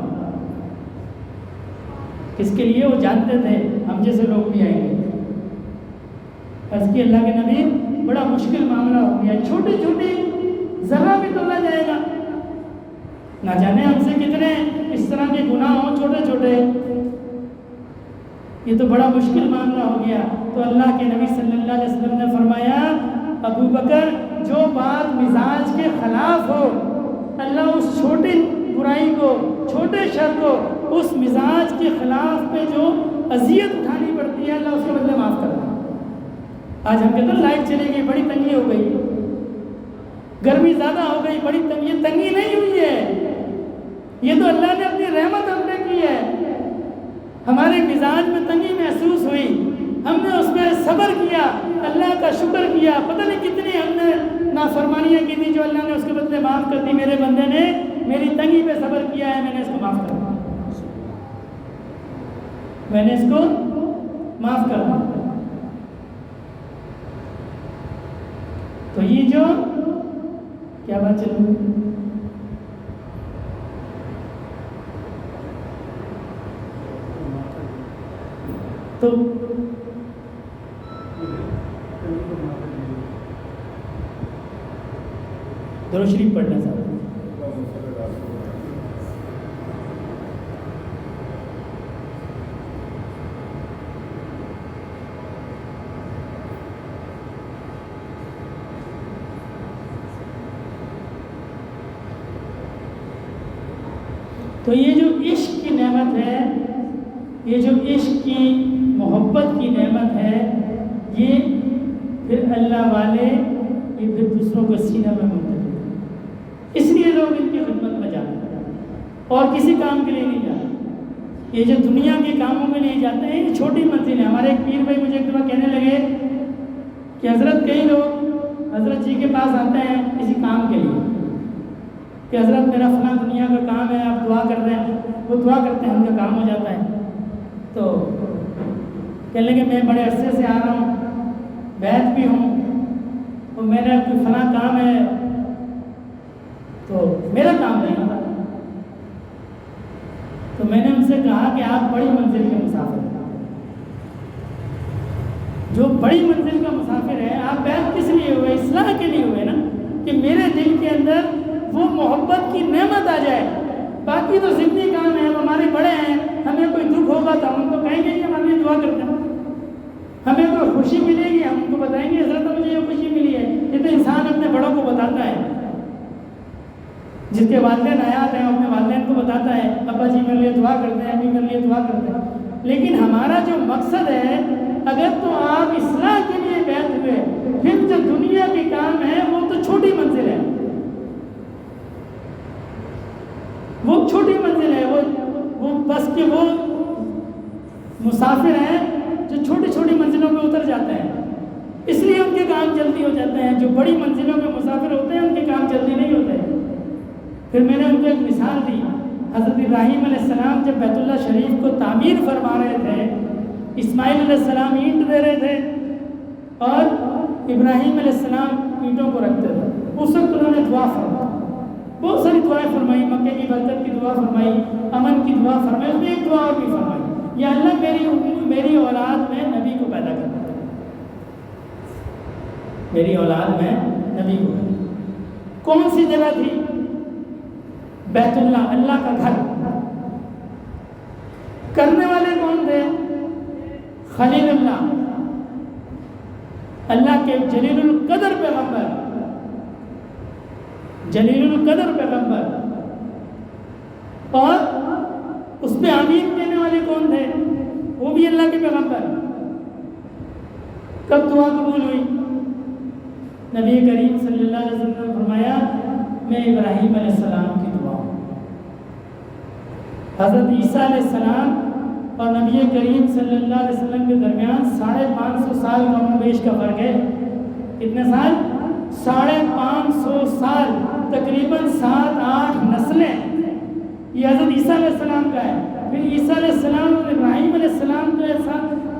اس کے لیے، وہ جانتے تھے ہم جیسے لوگ بھی آئیں گے۔ عرض کی اللہ کے نبی بڑا مشکل معاملہ ہو گیا، چھوٹی چھوٹی ذرہ بھی تولا جائے گا، نہ جانے ہم سے کتنے اس طرح کے گناہ ہوں چھوٹے چھوٹے، یہ تو بڑا مشکل معاملہ ہو گیا۔ تو اللہ کے نبی صلی اللہ علیہ وسلم نے فرمایا ابو بکر جو بات مزاج کے خلاف ہو، اللہ اس چھوٹی برائی کو، چھوٹے شر کو، اس مزاج کے خلاف پہ جو اذیت اٹھانی پڑتی ہے اللہ اس کے بدلے معاف کر دے۔ آج ہم کہتے ہیں لائٹ چلے گئی بڑی تنگی ہو گئی، گرمی زیادہ ہو گئی بڑی تنگی، یہ تنگی نہیں ہوئی ہے، یہ تو اللہ نے اپنی رحمت ہم نے کی ہے۔ ہمارے مزاج میں تنگی محسوس ہوئی، ہم نے اس میں صبر کیا، اللہ کا شکر کیا، پتہ نہیں کتنی ہم نے نافرمانیاں کی تھی جو اللہ نے اس کے بدلے معاف کر دی۔ میرے بندے نے میری تنگی پہ صبر کیا ہے، میں نے اس کو معاف کر دیا، میں نے اس کو معاف کر دیا۔ تو یہ جو کیا بات چل رہی ہے، تو درود شریف پڑھنا چاہتا ہوں۔ تو یہ جو عشق کی نعمت ہے، یہ جو عشق کی محبت کی نعمت ہے، یہ پھر اللہ والے یہ پھر دوسروں کو سینہ میں منتقل، اس لیے لوگ ان کی خدمت میں جاتے ہیں اور کسی کام کے لیے نہیں جاتے۔ یہ جو دنیا کے کاموں میں نہیں جاتے ہیں یہ چھوٹی منزل ہے۔ ہمارے ایک پیر بھائی مجھے ایک دفعہ کہنے لگے کہ حضرت کئی لوگ حضرت جی کے پاس آتے ہیں کسی کام کے لیے کہ حضرت میرا فلاں دنیا کا کام ہے، آپ دعا کر رہے ہیں، وہ دعا کرتے ہیں ان کا کام ہو جاتا ہے۔ تو کہنے لگے میں بڑے عرصے سے آ رہا ہوں، بیعت بھی ہوں، تو میرا کوئی فلاں کام ہے تو میرا کام نہیں ہوتا۔ تو میں نے ان سے کہا کہ آپ بڑی منزل کے مسافر ہیں، جو بڑی منزل کا مسافر ہے، آپ بیعت کس لیے ہوئے؟ اصلاح کے لیے ہوئے نا، کہ میرے دل کے اندر وہ محبت کی نعمت آ جائے۔ باقی تو ضمنی کام ہے، ہمارے بڑے ہیں، ہمیں کوئی دکھ ہوگا تو ہم ان کو کہیں گے کہ ہم یہ دعا کرتے ہیں، ہمیں کوئی خوشی ملے گی ہم ان کو بتائیں گے حضرت مجھے یہ خوشی ملی ہے۔ یہ تو انسان اپنے بڑوں کو بتاتا ہے، جس کے والدین حیات ہیں اپنے والدین کو بتاتا ہے ابا جی میرے لیے دعا کرتے ہیں، ابھی میرے لیے دعا کرتے ہیں۔ لیکن ہمارا جو مقصد ہے، اگر تو آپ اصلاح کے لیے بیعت ہوئے، پھر جو دنیا کے کام ہے وہ تو چھوٹی منزل ہے، وہ چھوٹی منزل ہے، وہ بس کہ وہ مسافر ہیں جو چھوٹی چھوٹی منزلوں پہ اتر جاتے ہیں، اس لیے ان کے کام جلدی ہو جاتے ہیں۔ جو بڑی منزلوں پہ مسافر ہوتے ہیں ان کے کام جلدی نہیں ہوتے۔ پھر میں نے ان کو ایک مثال دی، حضرت ابراہیم علیہ السلام جب بیت اللہ شریف کو تعمیر فرما رہے تھے، اسماعیل علیہ السلام اینٹ دے رہے تھے اور ابراہیم علیہ السلام اینٹوں کو رکھتے تھے، اس وقت انہوں نے دعا فرمائی، بہت ساری دعائیں فرمائی، مکے کی برکت کی دعا فرمائی، امن کی دعا فرمائی، اس میں ایک دعا اور بھی فرمائی، یا اللہ میری اولاد میں نبی کو پیدا کرنا، میری اولاد میں نبی کو پیدا کرنا۔ کون سی جگہ تھی؟ بیت اللہ، اللہ کا گھر۔ کرنے والے کون تھے؟ خلیل اللہ، اللہ کے جلیل القدر پیغمبر، جلیل القدر پیغمبر، اور اس پہ آمین کہنے والے کون تھے؟ وہ بھی اللہ کے پیغمبر۔ کب دعا قبول ہوئی؟ نبی کریم صلی اللہ علیہ وسلم نے فرمایا میں ابراہیم علیہ السلام کی دعا ہوں۔ حضرت عیسیٰ علیہ السلام اور نبی کریم صلی اللہ علیہ وسلم کے درمیان 550 سال کم و بیش کا فرق ہے۔ کتنے سال؟ 550 سال، تقریباً 7-8 نسلیں۔ یہ حضرت عیسیٰ علیہ السلام کا ہے۔ پھر عیسیٰ علیہ السلام اور ابراہیم علیہ السلام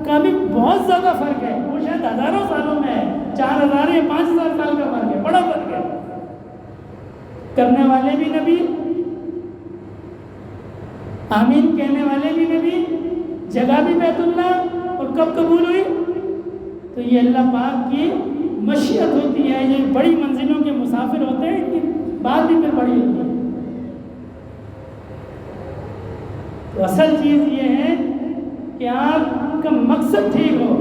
کا بھی بہت زیادہ فرق ہے، وہ شاید ہزاروں سالوں میں ہے، 4000 یا 5000 سال کا فرق ہے، بڑا فرق ہے۔ کرنے والے بھی نبی، آمین کہنے والے بھی نبی، جگہ بھی بیت اللہ، اور کب قبول ہوئی؟ تو یہ اللہ پاک کی مشیت ہوتی ہے۔ یہ بڑی منزلوں کے مسافر ہوتے ہیں، ان کی بات بھی پھر بڑی ہوتی ہے۔ تو اصل چیز یہ ہے کہ آپ کا مقصد ٹھیک ہو،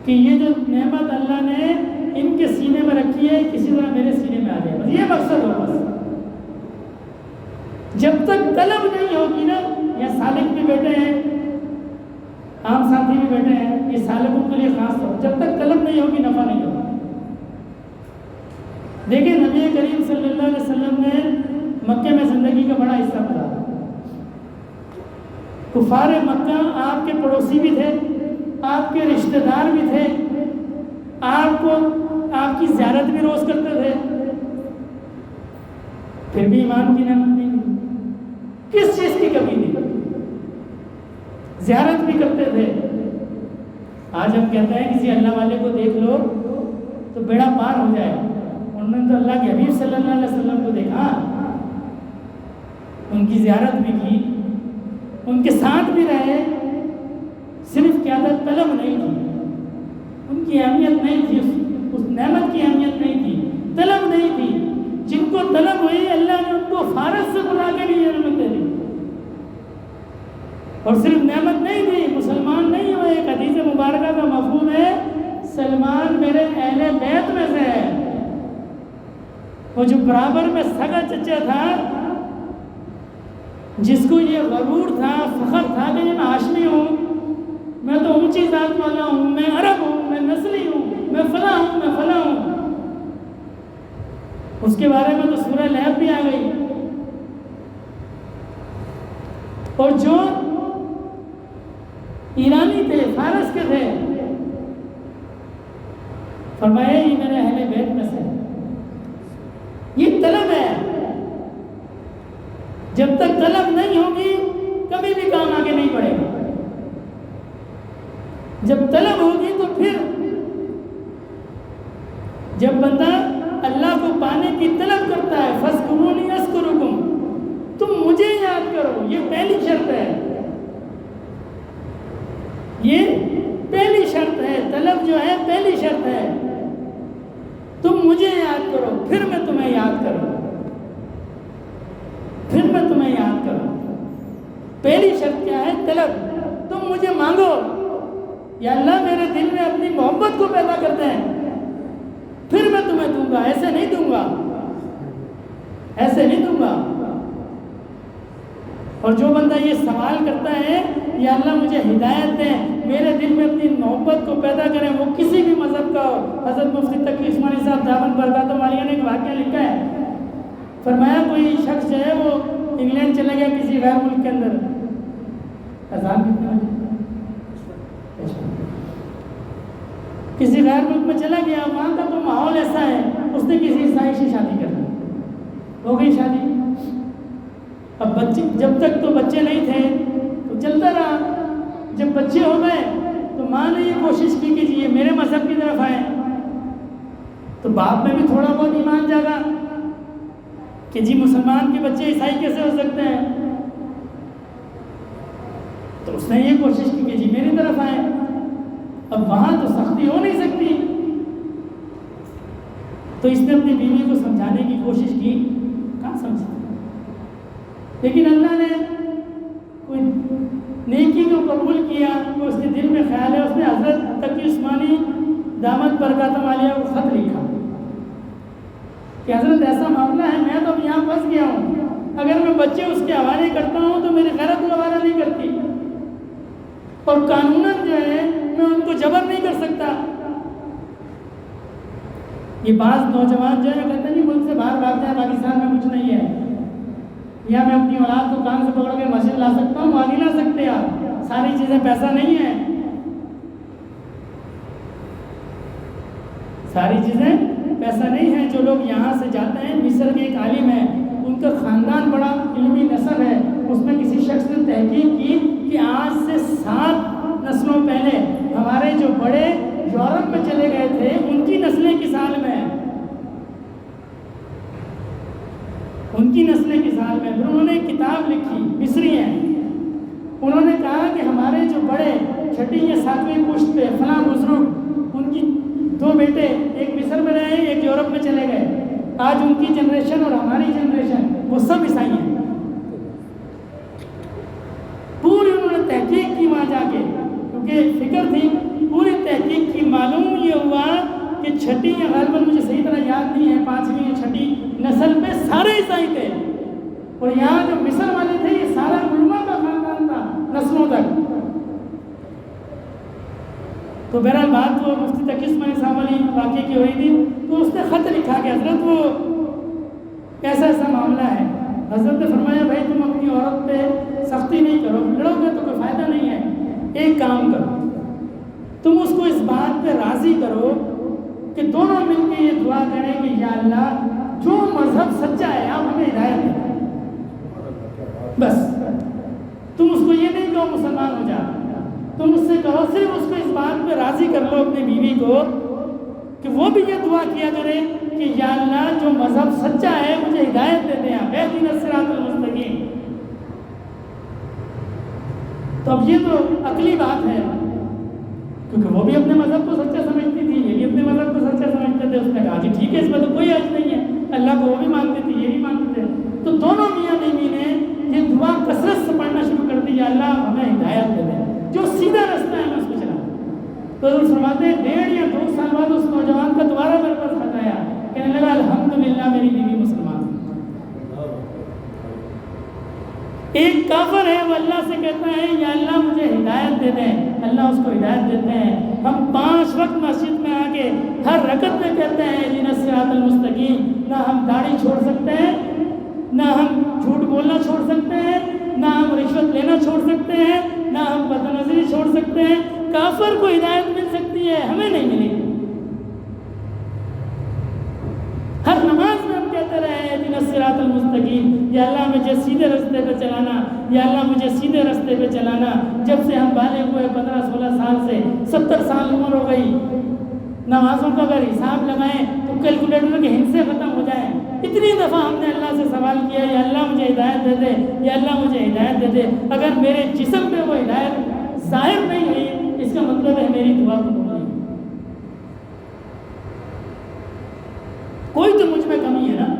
کہ یہ جو نعمت اللہ نے ان کے سینے میں رکھی ہے کسی طرح میرے سینے میں آ جائے، بس یہ مقصد ہو۔ بس جب تک طلب نہیں ہوگی نا، یا سالک بھی بیٹھے ہیں، عام ساتھی بھی بیٹھے ہیں، یہ سالکوں کے لیے خاص طور، جب تک طلب نہیں ہوگی نفع نہیں ہوگا۔ دیکھیں نبی کریم صلی اللہ علیہ وسلم نے مکے میں زندگی کا بڑا حصہ گزارا۔ کفار مکہ آپ کے پڑوسی بھی تھے، آپ کے رشتہ دار بھی تھے، آپ کی زیارت بھی روز کرتے تھے، پھر بھی ایمان کی نعمت نہیں دی۔ کس چیز کی کمی تھی؟ زیارت بھی کرتے تھے۔ آج ہم کہتے ہیں کسی اللہ والے کو دیکھ لو تو بیڑا پار ہو جائے، انہوں نے تو اللہ کے حبیب صلی اللہ علیہ وسلم کو دیکھا، ان کی زیارت بھی کی، ان کے ساتھ بھی رہے، صرف قیادت طلب نہیں تھی، ان کی اہمیت نہیں تھی، اس نعمت کی اہمیت نہیں تھی، طلب نہیں تھی۔ جن کو طلب ہوئی اللہ نے ان کو فارس سے بلا کے بھی یہ نعمت دے دی، اور صرف نعمت نہیں دی، مسلمان نہیں ہوئے۔ ایک حدیث مبارکہ کا مفہوم ہے سلمان میرے اہل بیت میں سے ہے۔ وہ جو برابر میں سگا چچا تھا، جس کو یہ غرور تھا، فخر تھا کہ میں ہاشمی ہوں، میں تو اونچی ذات والا ہوں، میں عرب ہوں، میں نسلی ہوں، میں فلاں ہوں، میں فلاں ہوں، اس کے بارے میں تو سورہ لہب بھی آ گئی۔ اور جو ایرانی تھے، فارس کے تھے، فرمایا یہ میرے اہل بیت میں سے۔ یہ طلب ہے، جب تک طلب نہیں ہوگی کبھی بھی کام آگے نہیں بڑھے گا۔ جب طلب ہوگی تو پھر جب بندہ اللہ کو پانے کی طلب کرتا ہے، فَاذْكُرُونِي أَذْكُرُكُمْ، تم مجھے یاد کرو، یہ پہلی شرط ہے، یہ پہلی شرط ہے، طلب جو ہے پہلی شرط ہے، تم مجھے یاد کرو، پھر میں تمہیں یاد کروں، پھر میں تمہیں یاد کروں۔ پہلی شرط کیا ہے؟ طلب۔ تم مجھے مانگو، یا اللہ میرے دل میں اپنی محبت کو پیدا کرتے ہیں، پھر میں تمہیں دوں گا، ایسے نہیں دوں گا، ایسے نہیں دوں گا۔ اور جو بندہ یہ سوال کرتا ہے یا اللہ مجھے ہدایت دیں، میرے دل میں اپنی محبت کو پیدا کریں، وہ کسی بھی مذہب کا ہو۔ حضرت مفتی تقی عثمانی صاحب دامن برکاتہ عالیہ نے ایک واقعہ لکھا ہے، فرمایا کوئی شخص جو ہے وہ انگلینڈ چلا گیا کسی غیر ملک کے اندر، کسی غیر ملک میں چلا گیا، وہاں کا تو ماحول ایسا ہے، اس نے کسی عیسائی سے شادی کر لی، ہو گئی شادی. اب بچے جب تک تو بچے نہیں تھے تو چلتا رہا. جب بچے ہو گئے تو ماں نے یہ کوشش کی کہ جی یہ میرے مذہب کی طرف آئے. تو باپ میں بھی تھوڑا بہت ایمان جاگا کہ جی مسلمان کے بچے عیسائی کیسے ہو سکتے ہیں. تو اس نے یہ کوشش کی کہ جی میری طرف آئے. اب وہاں تو سختی ہو نہیں سکتی تو اس نے اپنی بیوی کو سمجھانے کی کوشش کی. کہاں سمجھا. لیکن اللہ نے کوئی نیکی کو قبول کیا. تو اس کے دل میں خیال ہے اس نے حضرت تقی عثمانی دامت برکاتہ عالیہ کو خط لکھا کہ حضرت ایسا معاملہ ہے میں تو اب یہاں پھنس گیا ہوں. اگر میں بچے اس کے حوالے کرتا ہوں تو میری غیرت گوارہ نہیں کرتی اور قانوناً جو ہے میں ان کو جبر نہیں کر سکتا. یہ بعض نوجوان جو ہے کہتے ہیں کہ ملک سے باہر بھاگتے ہیں پاکستان میں کچھ نہیں ہے یا میں اپنی اولاد کو کان سے پکڑ کے مسجد لا سکتا ہوں. وہاں نہیں لا سکتے آپ. ساری چیزیں پیسہ نہیں ہے. ساری چیزیں پیسہ نہیں ہے. جو لوگ یہاں سے جاتے ہیں مصر کے ایک عالم ہیں ان کا خاندان بڑا علمی نسب ہے. اس میں کسی شخص نے تحقیق کی کہ آج سے 7 نسلوں پہلے ہمارے جو بڑے یورپ میں چلے گئے تھے ان کی نسلیں کس حال میں ہیں. ان کی نسلیں کس حال میں. پھر انہوں نے ایک کتاب لکھی مصری ہیں. انہوں نے کہا کہ ہمارے جو بڑے 6 یا 7ویں پشت پہ فلاں بزرگ ان کی 2 بیٹے ایک مصر میں رہے ایک یورپ میں چلے گئے. آج ان کی جنریشن اور ہماری جنریشن وہ سب عیسائی ہیں. پوری انہوں نے تحقیق کی وہاں جا کے کیونکہ فکر تھی. پوری تحقیق کی. معلوم یہ ہوا کہ 6 یا غالباً مجھے صحیح طرح یاد نہیں ہے 5ویں یا 6 نسل پہ سارے عیسائی تھے. اور یہاں جو مصر والے تھے یہ سارا علماء کا خاندان تھا نسلوں تک. تو بہرحال بات وہ مفتی تقی عثمانی صاحب والی واقعے کی ہو رہی تھی. تو اس نے خط لکھا کہ حضرت وہ ایسا ایسا معاملہ ہے. حضرت نے فرمایا بھائی تم اپنی عورت پہ سختی نہیں کرو. لڑو گے تو کوئی فائدہ نہیں ہے. ایک کام کرو تم اس کو اس بات پہ راضی کرو کہ دونوں مل کے یہ دعا کریں کہ یا اللہ جو مذہب سچا ہے آپ ہمیں ہدایت دیں. بس تم اس کو یہ نہیں کہو مسلمان ہو جا. تم اس سے کہو صرف اس کو اس بات پہ راضی کر لو اپنی بیوی کو کہ وہ بھی یہ دعا کیا کرے کہ یا اللہ جو مذہب سچا ہے مجھے ہدایت دے دیں آپ اہدنا الصراط المستقیم. تو اب یہ تو عقلی بات ہے کیونکہ وہ بھی اپنے مذہب کو سچا سمجھتی تھی یہ بھی اپنے مذہب کو سچا سمجھتے تھے. اس نے کہا کہ ٹھیک ہے اس میں تو کوئی حرج نہیں ہے. اللہ کو وہ بھی مانتے تھے یہ بھی مانتے تھے. تو دونوں میاں بیوی نے یہ دعا کثرت سے پڑھنا شروع کر دی. یا اللہ ہمیں ہدایت دے دیں جو سیدھا رستہ ہے میں اس پہ چلا. تو حضرت فرماتے ہیں 1.5 یا 2 سال بعد اس نوجوان کا دوبارہ میرے پاس خط آیا کہنے لگا الحمدللہ میری بیوی مسلمان. ایک کافر ہے وہ اللہ سے کہتا ہے یا اللہ مجھے ہدایت دے دیں. اللہ اس کو ہدایت دیتے ہیں. ہم 5 وقت مسجد میں آ کے ہر رکعت میں کہتے ہیں اہدنا الصراط المستقیم. نہ ہم داڑھی چھوڑ سکتے ہیں نہ ہم جھوٹ بولنا چھوڑ سکتے ہیں نہ ہم رشوت لینا چھوڑ سکتے ہیں نہ ہم بد نظری چھوڑ سکتے ہیں. کافر کو ہدایت مل سکتی ہے ہمیں نہیں ملی. ہر نماز میں ہم کہتے رہے اہدنا الصراط المستقیم. یا اللہ مجھے سیدھے رستے پہ چلانا یا اللہ مجھے سیدھے رستے پہ چلانا. جب سے ہم بالغ ہوئے 15-16 سال سے 70 سال عمر ہو گئی. نمازوں کا اگر حساب لگائیں تو کیلکولیٹر کے ہندسے ختم ہو جائیں. اتنی دفعہ ہم نے اللہ سے سوال کیا یا اللہ مجھے ہدایت دے دے یا اللہ مجھے ہدایت دے دے. اگر میرے جسم پہ وہ ہدایت ظاہر نہیں ہوئی اس کا مطلب ہے میری دعا قبول نہیں. کوئی تو مجھ میں کمی ہے نا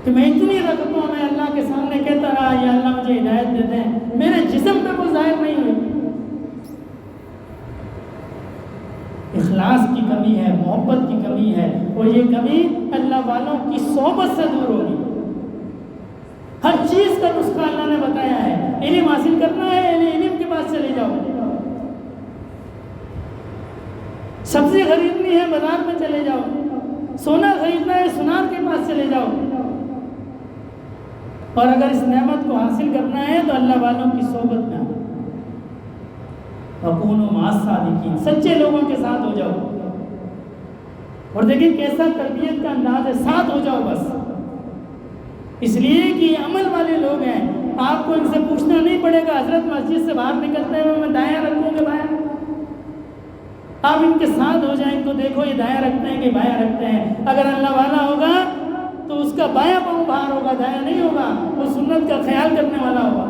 کہ میں اتنی رکعتوں میں اللہ کے سامنے کہتا رہا یا اللہ مجھے ہدایت دے دیں میرے جسم پہ وہ ظاہر نہیں ہوئی. اخلاص کی کمی ہے محبت کی کمی ہے اور یہ کمی اللہ والوں کی صحبت سے دور ہوگی. ہر چیز کا نسخہ اللہ نے بتایا ہے. علم حاصل کرنا ہے علم کے پاس چلے جاؤ. سبزی خریدنی ہے بازار میں چلے جاؤ. سونا خریدنا ہے سونار کے پاس چلے جاؤ. اور اگر اس نعمت کو حاصل کرنا ہے تو اللہ والوں کی صحبت میں آؤ. وَكُونُوا مَعَ الصَّادِقِينَ سچے لوگوں کے ساتھ ہو جاؤ. اور دیکھیں کیسا تربیت کا انداز ہے، ساتھ ہو جاؤ بس، اس لیے کہ یہ عمل والے لوگ ہیں، آپ کو ان سے پوچھنا نہیں پڑے گا حضرت مسجد سے باہر نکلتے ہیں میں دائیں رکھوں کہ بائیں، آپ ان کے ساتھ ہو جائیں تو دیکھو یہ دائیں رکھتے ہیں کہ بائیں رکھتے ہیں، اگر اللہ والا ہوگا تو اس کا بایاں پاؤں باہر ہوگا، دایاں نہیں ہوگا، وہ سنت کا خیال کرنے والا ہوگا۔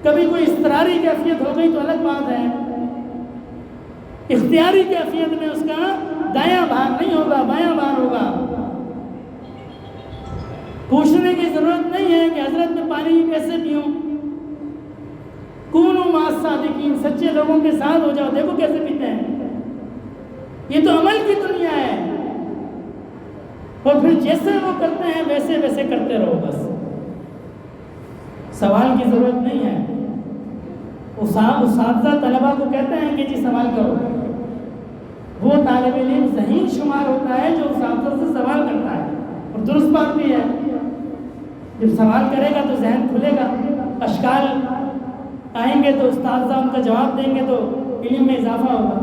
کبھی کوئی اضطراری کیفیت ہو گئی تو الگ بات ہے، اختیاری کیفیت میں اس کا دایاں باہر نہیں ہوگا، بایاں باہر ہوگا۔ پوچھنے کی ضرورت نہیں ہے کہ حضرت میں پانی کیسے پیوں، کونوا مع الصادقین، سچے لوگوں کے ساتھ ہو جاؤ، دیکھو کیسے پیتے ہیں، یہ تو عمل کی دنیا ہے، اور پھر جیسے وہ کرتے ہیں ویسے ویسے کرتے رہو بس، سوال کی ضرورت نہیں ہے۔ اساتذہ طلبہ کو کہتے ہیں کہ جی سوال کرو، وہ طالب علم ذہین شمار ہوتا ہے جو اساتذہ سے سوال کرتا ہے، اور درست بات بھی ہے، جب سوال کرے گا تو ذہن کھلے گا، اشکال آئیں گے تو استاذہ ان کا جواب دیں گے تو علم میں اضافہ ہوگا۔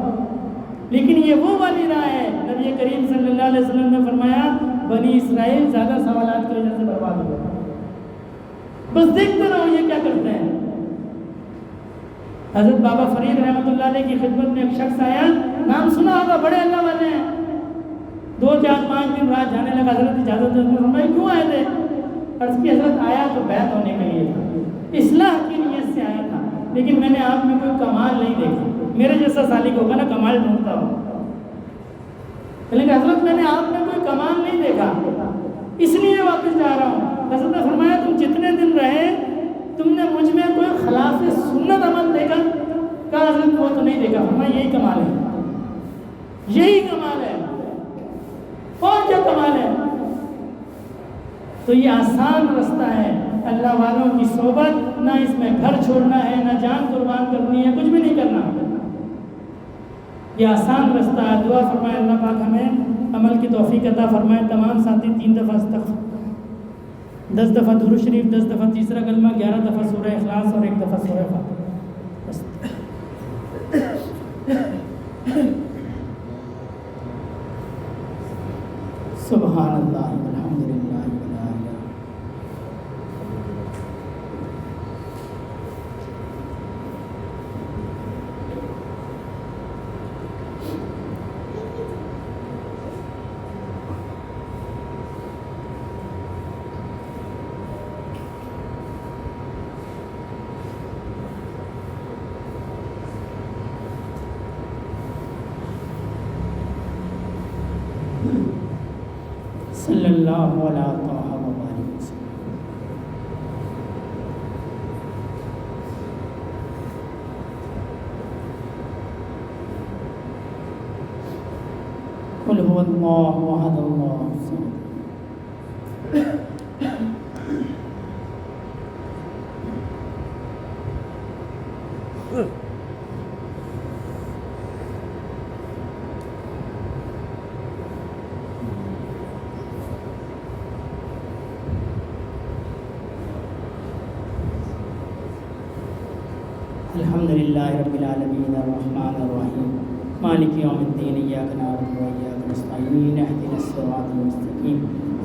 لیکن یہ وہ والی راہ ہے، نبی کریم صلی اللہ علیہ وسلم نے فرمایا بنی اسرائیل زیادہ سوالات کی وجہ سے برباد ہو گئے، بس دیکھتے رہو یہ کیا کرتے ہیں۔ حضرت بابا فرید رحمۃ اللہ علیہ کی خدمت میں ایک شخص آیا، نام سنا ہوگا، بڑے اللہ والے ہیں، 2 4 5 دن رات جانے لگا، حضرت اجازت دے، فرمایا کیوں آئے تھے؟ عرض کی حضرت آیا تو بیعت ہونے کے لیے تھا، اصلاح کی نیت سے آیا تھا، لیکن میں نے آپ میں کوئی کمال نہیں دیکھا، میرے جیسا سالک ہوگا نا کمال ڈھونڈتا ہوں، لیکن حضرت میں نے آپ میں کوئی کمال نہیں دیکھا، اس لیے واپس جا رہا ہوں۔ حضرت نے فرمایا تم جتنے دن رہے تم نے مجھ میں کوئی خلاف سنت عمل دیکھا؟ کہا حضرت وہ تو نہیں دیکھا، فرمایا یہی کمال ہے، یہی کمال ہے، اور کیا کمال ہے؟ تو یہ آسان رستہ ہے، اللہ والوں کی صحبت، نہ اس میں گھر چھوڑنا ہے، نہ جان قربان کرنی ہے، کچھ بھی نہیں کرنا، یہ آسان رستہ ہے۔ دعا فرمائے اللہ پاک ہمیں عمل کی توفیق عطا فرمائے۔ تمام ساتھی 3 دفعہ استغفار، 10 دفعہ درود شریف، 10 دفعہ تیسرا کلمہ، 11 دفعہ سورہ اخلاص اور 1 دفعہ سورہ فاتحہ۔ سبحان اللہ والحمد للہ ولا الہ صلی اللہ علیہ وسلم۔ قل هو اللہ احد اللہ الصمد۔ الحمد للہ رب العالمین الرحمن الرحیم مالک یوم الدین ایاک نعبد و ایاک نستعین اهدنا الصراط المستقیم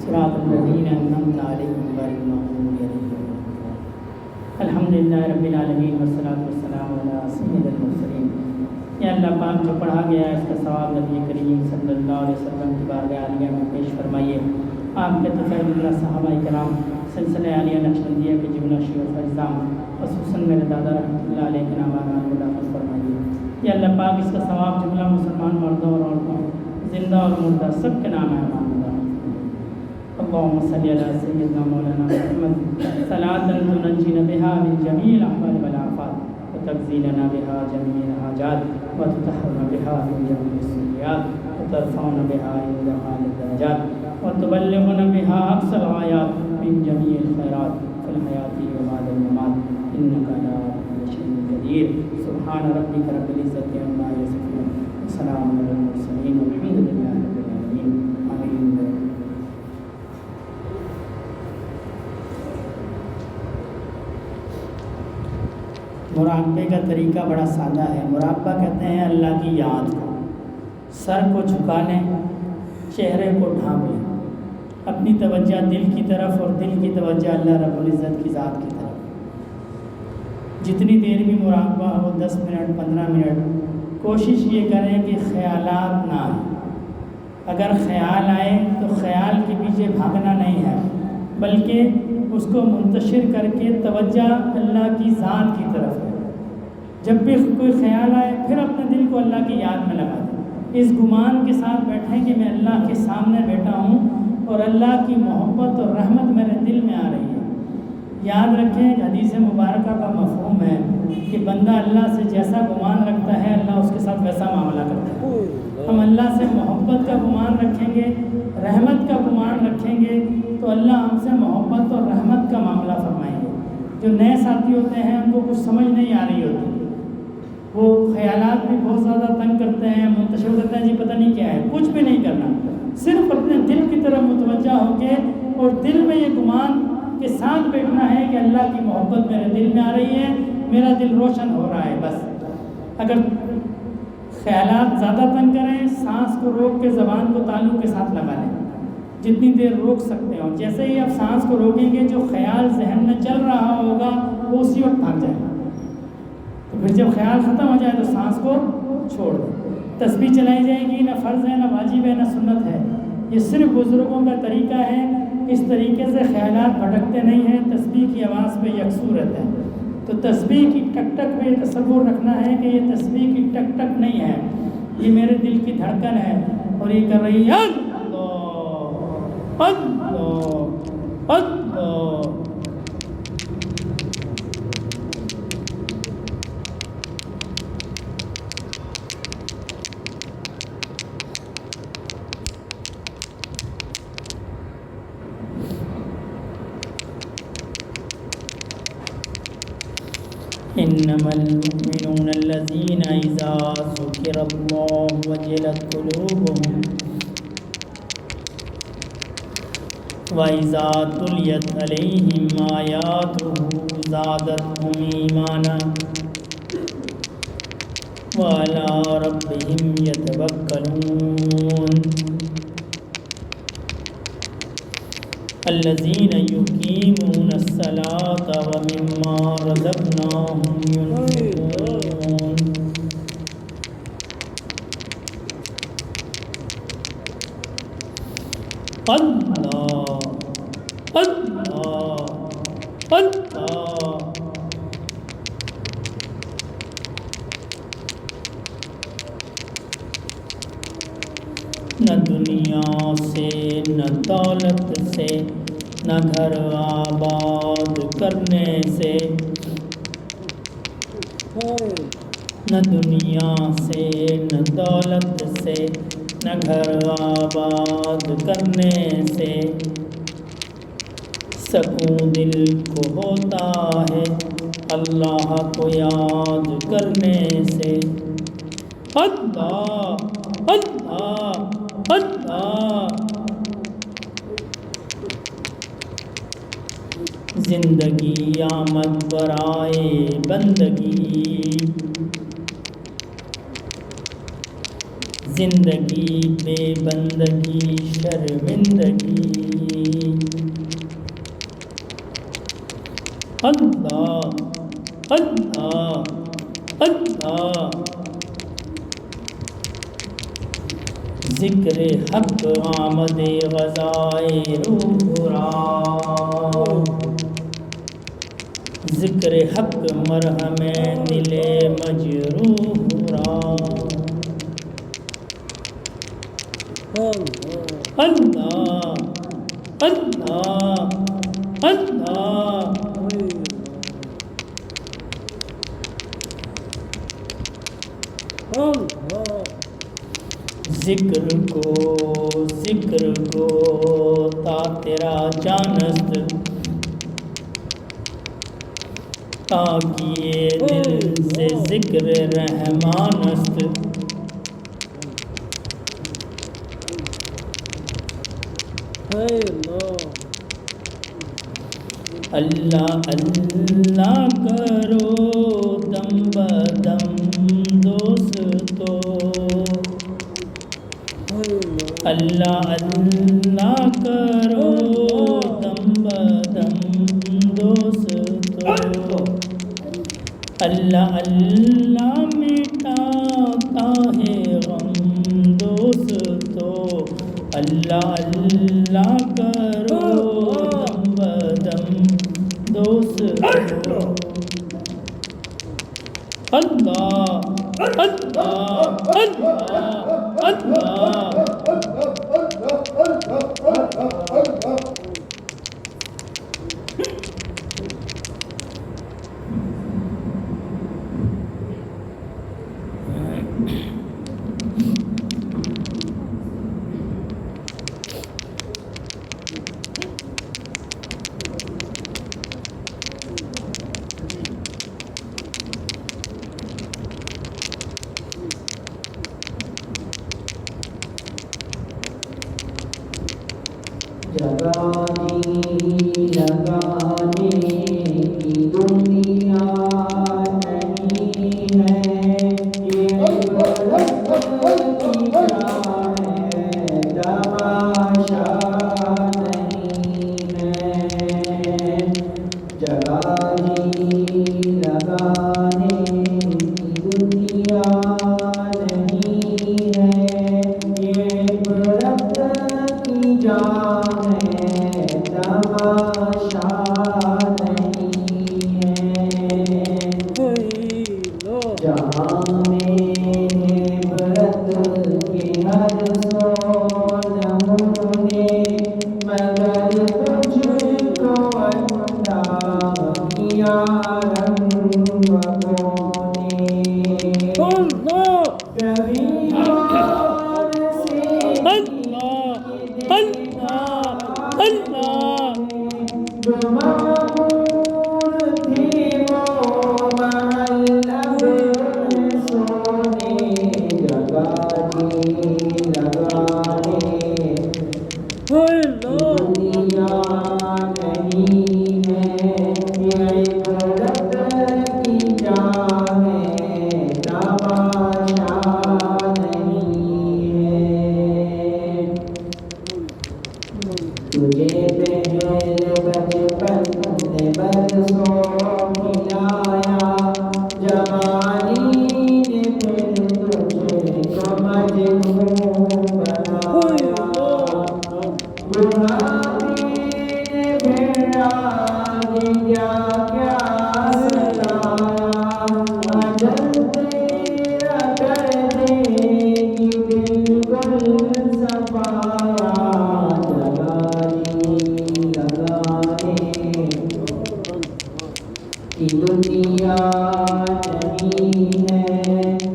صراط الذین انعمت علیہم غیر المغضوب علیہم ولا الضالین۔ الحمد للہ رب العالمین والصلاۃ والسلام علی سید المرسلین۔ یا اللہ پاک جو پڑھا گیا ہے اس کا ثواب نبی کریم صلی اللہ علیہ وسلم کی بارگاہ عالیہ میں پیش فرمائیے۔ آپ کے تفیض صحابہ کرام سلسلہ عالیہ نقشبندیہ کے جملہ شیوخ الاسلام خصوصاً میرے دادا رحمۃ اللہ علیہ کے نام ملاقات فرمائیے۔ یا اللہ پاک اس کا ثواب جملہ مسلمان مردوں اور عورتوں زندہ اور مردہ سب کے نام ہے اللہم صلی علی سیدنا مولانا محمد صلاۃ تنجینا بها من جمیع الاحوال والآفات وتقضینا بها جمیع الحاجات وتطہرنا بها من جمیع السیئات وترفعنا بها عند اعلی الدرجات وتبلغنا بها اقصى الغایات من جمیع الخیرات فی الحیاة وبعد الممات انک علی کل شیء قدیر۔ سبحان ربک رب العزۃ عما یصفون وسلام علی المرسلین والحمد للہ رب العالمین آمین۔ مراقبے کا طریقہ بڑا سادہ ہے۔ مراقبہ کہتے ہیں اللہ کی یاد کو، سر کو جھکا لیں، چہرے کو ڈھانپ لیں، اپنی توجہ دل کی طرف اور دل کی توجہ اللہ رب العزت کی ذات کی طرف۔ جتنی دیر بھی مراقبہ ہو، 10 منٹ 15 منٹ، کوشش یہ کریں کہ خیالات نہ آئیں۔ اگر خیال آئے تو خیال کے پیچھے بھاگنا نہیں ہے، بلکہ اس کو منتشر کر کے توجہ اللہ کی ذات کی طرف ہے۔ جب بھی کوئی خیال آئے پھر اپنے دل کو اللہ کی یاد میں لگا دیں، اس گمان کے ساتھ بیٹھیں کہ میں اللہ کے سامنے بیٹھا ہوں اور اللہ کی محبت اور رحمت میرے دل میں آ رہی ہے۔ یاد رکھیں کہ حدیث مبارکہ کا مفہوم ہے کہ بندہ اللہ سے جیسا گمان رکھتا ہے اللہ اس کے ساتھ ویسا معاملہ کرتا ہے۔ ہم اللہ سے محبت کا گمان رکھیں گے، رحمت کا گمان رکھیں گے تو اللہ ہم سے محبت اور رحمت کا معاملہ فرمائیں گے۔ جو نئے ساتھی ہوتے ہیں ان کو کچھ سمجھ نہیں آ رہی ہوتی، وہ خیالات بھی بہت زیادہ تنگ کرتے ہیں، منتشر کرتے ہیں، جی پتہ نہیں کیا ہے، کچھ بھی نہیں کرنا، صرف اپنے دل کی طرف متوجہ ہو کے اور دل میں یہ گمان کے ساتھ بیٹھنا ہے کہ اللہ کی محبت میرے دل میں آ رہی ہے، میرا دل روشن ہو رہا ہے۔ بس اگر خیالات زیادہ تنگ کریں، سانس کو روک کے زبان کو تالو کے ساتھ لگا لیں، جتنی دیر روک سکتے ہو۔ جیسے ہی آپ سانس کو روکیں گے جو خیال ذہن میں چل رہا ہوگا وہ اسی وقت بھاگ جائے گا، تو پھر جب خیال ختم ہو جائے تو سانس کو چھوڑ دیں۔ تسبیح چلائی جائے گی، نہ فرض ہے، نہ واجب ہے، نہ سنت ہے، یہ صرف بزرگوں کا طریقہ ہے۔ اس طریقے سے خیالات بھٹکتے نہیں ہیں، تسبیح کی آواز پہ یکسو رہتے ہیں۔ تو تسبیح کی ٹک ٹک پہ تصور رکھنا ہے کہ یہ تسبیح کی ٹک ٹک نہیں ہے، یہ میرے دل کی دھڑکن ہے اور یہ کر رہی ہے اللہ اللہ اللہ۔ انما المؤمنون الذين اذا ذكر الله وجلت قلوبهم واذا تليت عليهم آياته زادتهم ایمانا وعلى ربهم يتوكلون الذين يقيمون الصلاة ومما رزقناهم ينفقون اللہ اللہ اللہ۔ نہ دنیا سے، نہ دولت سے، نہ گھر آباد کرنے سے، نہ دنیا سے، نہ دولت سے، نہ گھر آباد کرنے سے سکون دل کو ہوتا ہے اللہ کو یاد کرنے سے۔ اللہ اللہ اللہ۔ زندگی آمد برائے بندگی، زندگی بے بندگی شرمندگی۔ اللہ اللہ اللہ۔ ذکر حق آمد غذائے روح را، ذکر حق مرہم دل مجروح را۔ اللہ اللہ اللہ۔ ذکر کو تا تیرا جانست، تاکہ دل سے ذکر رحمانست۔ اللہ اللہ کرو دم بدم دوستو، اللہ اللہ کرو دم بدم دوستو، اللہ اللہ مٹاتا ہے غم دوستو، اللہ اللہ کرو دم بدم دوستو، اللہ اللہ اللہ اللہ۔ جگانے لگانے کی دنیا نہیں ہے، یہ عبرت کی جان ہے، تماشا نہیں ہے۔ جگانے لگانے کی دنیا نہیں ہے، یہ عبرت کی جان ہے، تماشا نہیں ہے۔ جہاں میں عبرت کے ہر سو نمونے، مگر تجھ کو اللہ کیا رنگ بونے۔ رویوار سے جو معمور تھی وہ محل اب سونے، جگانے لگانے دنیا نہیں ہے، یہ عبرت کی جان ہے، تماشا نہیں ہے۔ تجھے پہل بچپن نے برسوں کھلایا، جوانی نے پھر تجھے کو مجنون بنایا، بڑھاپے نے پھر آگے کیا کیا ستایا، اجل تیرا کر دے گی بالکل صفایا۔ کی دنیا نہیں ہے،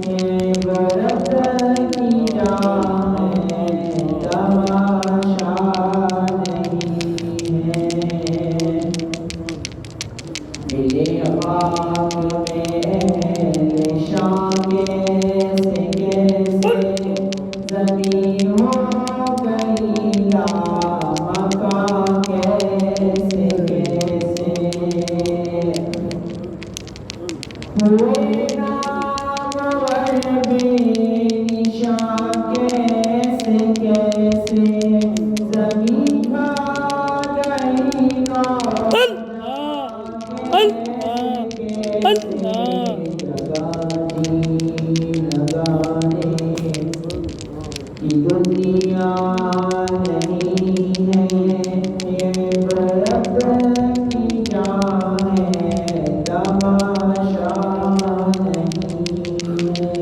یہ عبرت کی جان ہے، تماشا نہیں ہے۔ ملے خاک میں نشان کیسے کیسے، زمین ہو گئی لامکاں کیسے کیسے، ہوئے نامور بے نشان کیسے کیسے، زمین کھا گئی نوجوان کیسے کیسے۔ جگانے لگانے کی دنیا نہیں ہے، یہ عبرت کی جان ہے، تماشا نہیں ہے۔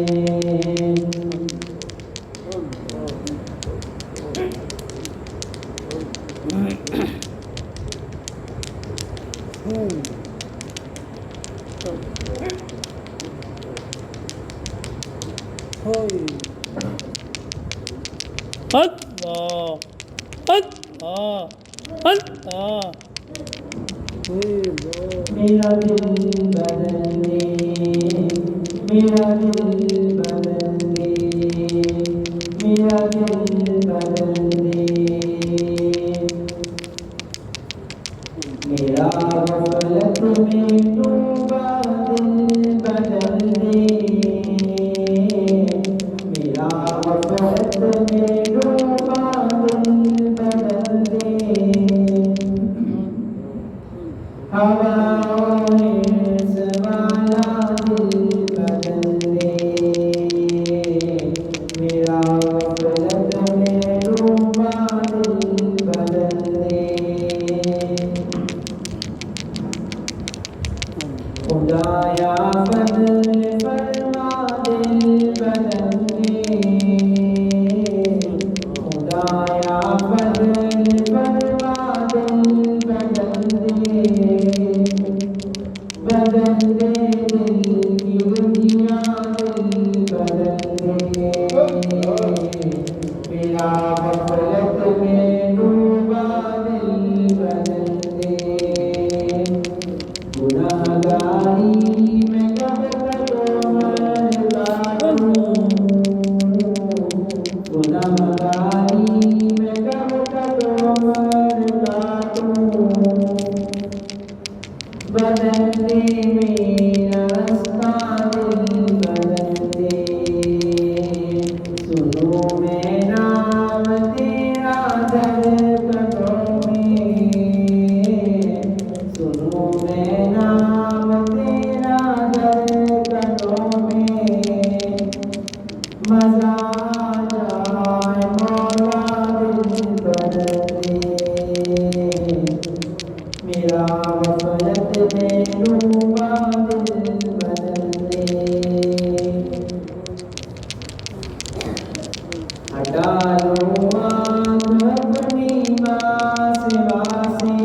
میرا دل بدل دے، میرا دل بدل دے، میرا دل بدل دے، میرا غفلت میں ڈوبا دل بدل دے، میرا غفلت میں غفلت میں ڈوبا دل بدل دے گناہگاری میں کب تک عمر کاٹوں گناہگاری میں کب تک عمر کاٹوں بدل دے میرا رستہ دل بدل دے سنو میں نام تیرا در قدروں میں سنو میں نام تیرا در قدروں میں مزہ آ جائے مولا دل بدل دے میرا غفلت میں ڈوبا دل بدل دے ہٹا لو آنکھ اپنی ماں سوا سے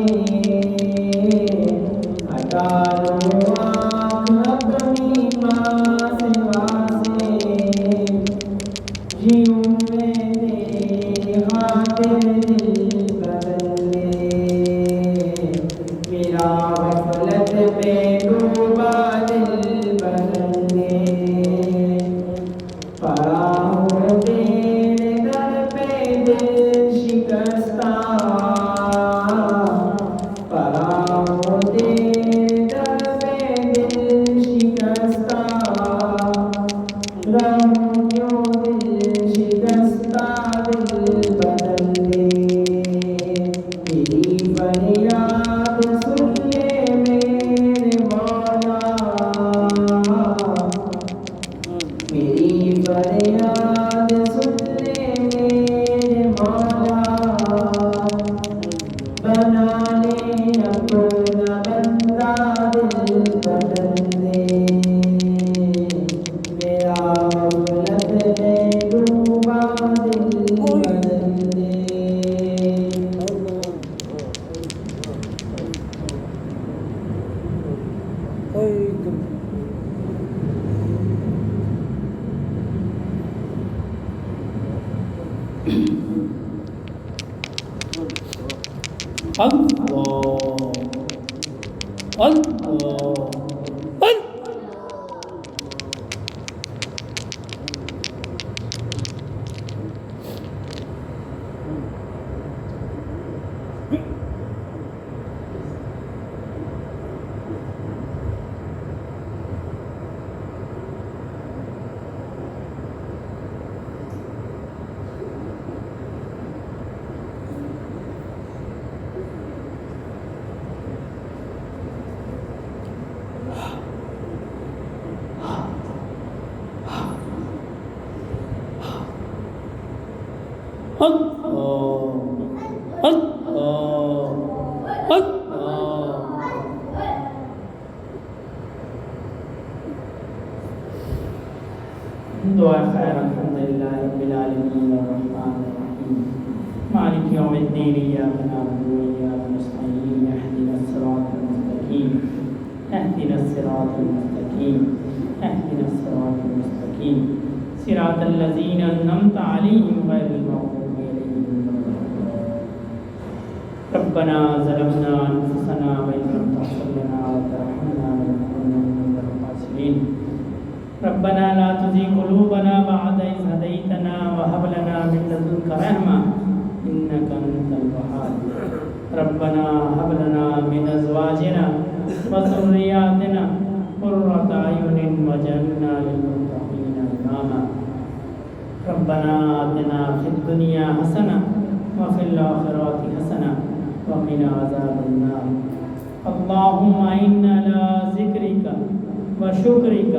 ہٹا لو آنکھ اپنی ماں سوا سے جیوں میں تیری خاطر دل بدل دے میرا غفلت میں ڈوبا دل بدل دے پڑا ہو تیرے در پہ دل شکستہ پڑا ہو تیرے در پہ دل شکستہ رہوں کیوں دل شکستہ دل بدل دے میری فریاد سن لے میرے مولا میری فریاد سن لے میرے مولا بنا لے اپنا بندہ دل بدل دے میرا غفلت میں ڈوبا دل بدل دے دعا خیر الحمدللہ رب العالمین الرحمن الرحیم مالک یوم الدین ایاک نعبد و ایاک نستعین اهدنا الصراط المستقیم اهدنا الصراط المستقیم اهدنا الصراط المستقیم صراط الذین انعمت علیہم غیر المغضوب علیہم ولا الضالین ربنا ظلمنا انفسنا وان لم تغفر لنا وترحمنا لنكونن من الخاسرین ربنا لا تزغ قلوبنا بعد إذ هديتنا وهب لنا من لدنك رحمة إنك أنت الوهاب ربنا هب لنا من أزواجنا وذرياتنا قرة أعين واجعلنا للمتقين إماما ربنا آتنا في الدنيا حسنة وفي الآخرة حسنة وقنا عذاب النار اللهم إنا على ذكرك وشكرك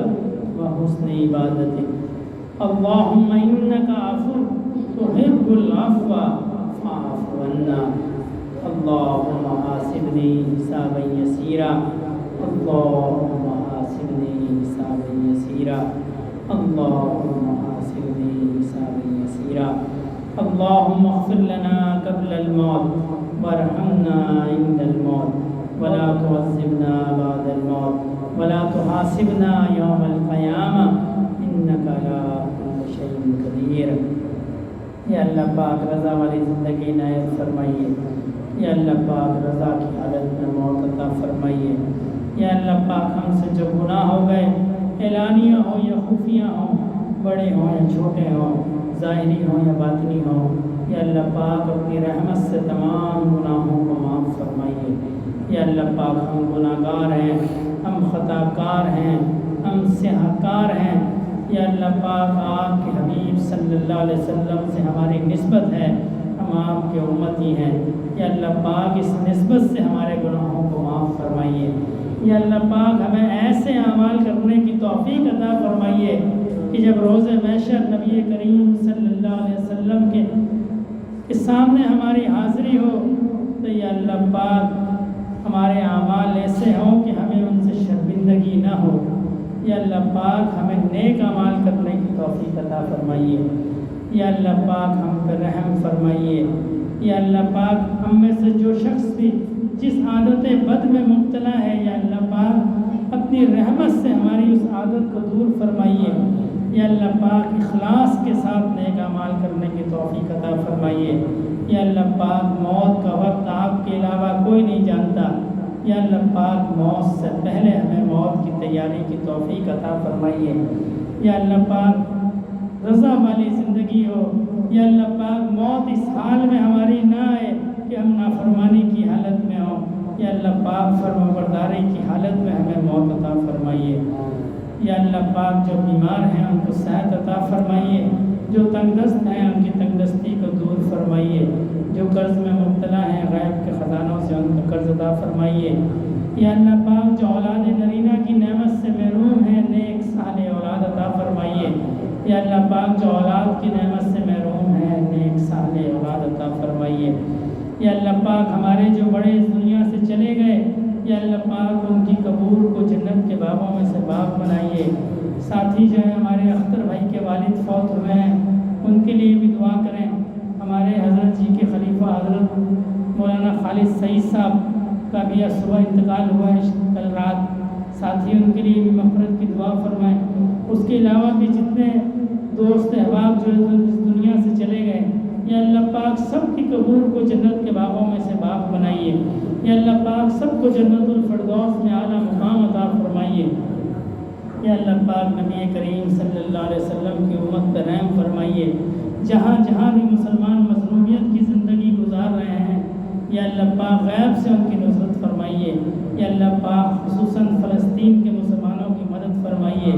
وحسن عبادتك اللهم إنك عفو تحب العفو فاعف عنا اللهم حاسبني حسابا يسيرا اللهم حاسبني حسابا يسيرا اللهم حاسبني حسابا يسيرا اللهم اغفر لنا قبل الموت وارحمنا عند الموت ولا تعذبنا بعد الموت ولا تحاسبنا يوم القيامة إنك على كل شيء قدير یا اللہ پاک رضا والی زندگی عنایت فرمائیے، یا اللہ پاک رضا کی حالت میں موت عطا فرمائیے، یا اللہ پاک ہم سے جو گناہ ہو گئے اعلانیہ ہوں یا خفیہ ہوں، بڑے ہوں یا چھوٹے ہوں، ظاہری ہوں یا باطنی ہوں، یا اللہ پاک اپنی رحمت سے تمام گناہوں کو معاف فرمائیے۔ یا اللہ پاک ہم گناہ گار ہیں، ہم خطا کار ہیں، ہم سیاہ کار ہیں، یا اللہ پاک آپ کے حبیب صلی اللہ علیہ وسلم سے ہماری نسبت ہے، ہم آپ کے امتی ہیں، یا اللہ پاک اس نسبت سے ہمارے گناہوں کو معاف فرمائیے۔ یا اللہ پاک ہمیں ایسے اعمال کرنے کی توفیق عطا فرمائیے کہ جب روز محشر نبی کریم صلی اللہ علیہ وسلم کے سامنے ہماری حاضری ہو تو یا اللہ پاک ہمارے اعمال ایسے ہوں کہ ہمیں ان سے شرمندگی نہ ہو۔ یا اللہ پاک ہمیں نیک اعمال کرنے کی توفیق عطا فرمائیے۔ یا اللہ پاک ہم پر رحم فرمائیے۔ یا اللہ پاک ہم میں سے جو شخص بھی جس عادت بد میں مبتلا ہے، یا اللہ پاک اپنی رحمت سے ہماری اس عادت کو دور فرمائیے۔ یا اللہ پاک اخلاص کے ساتھ نیک اعمال کرنے کی توفیق عطا فرمائیے۔ یا اللہ پاک موت کا وقت آپ کے علاوہ کوئی نہیں جانتا، یا اللہ پاک موت سے پہلے ہمیں موت کی تیاری کی توفیق عطا فرمائیے۔ یا اللہ پاک رضا والی زندگی ہو، یا اللہ پاک موت اس حال میں ہماری نہ آئے کہ ہم نافرمانی کی حالت میں ہوں، یا اللہ پاک فرمانبرداری کی حالت میں ہمیں موت عطا فرمائیے۔ یا اللہ پاک جو بیمار ہیں ان کو صحت عطا فرمائیے، جو تنگ دست ہیں ان کی تنگ دستی کو دور فرمائیے، جو قرض میں مبتلا ہیں غیب کے خزانوں سے ان کا قرض عطا فرمائیے۔ یا اللہ پاک جو اولاد نرینہ کی نعمت سے محروم ہیں نیک صالح اولاد عطا فرمائیے۔ یا اللہ پاک جو اولاد کی نعمت سے محروم ہیں نیک صالح اولاد عطا فرمائیے۔ یا اللہ پاک ہمارے جو بڑے اس دنیا سے چلے گئے، یا اللہ پاک ان کی قبور کو جنت کے بابوں میں سے باب بنائیے۔ ساتھی جو ہیں ہمارے اختر بھائی کے والد فوت ہوئے ہیں ان کے لیے بھی دعا کریں۔ ہمارے حضرت جی کے خلیفہ حضرت مولانا خالد سعید صاحب کا بھی صبح انتقال ہوا ہے کل رات، ساتھی ان کے لیے بھی مغفرت کی دعا فرمائیں۔ اس کے علاوہ بھی جتنے دوست احباب جو اس دنیا سے چلے گئے، یا اللہ پاک سب کی قبور کو جنت کے باغوں میں سے باغ بنائیے۔ یا اللہ پاک سب کو جنت الفردوس میں اعلیٰ مقام عطا فرمائیے۔ یا اللہ پاک نبی کریم صلی اللہ علیہ وسلم کی امت پر رحم فرمائیے۔ جہاں جہاں بھی مسلمان مظلومیت کی زندگی گزار رہے ہیں، یا اللہ پاک غیب سے ان کی نصرت فرمائیے۔ یا اللہ پاک خصوصاً فلسطین کے مسلمانوں کی مدد فرمائیے،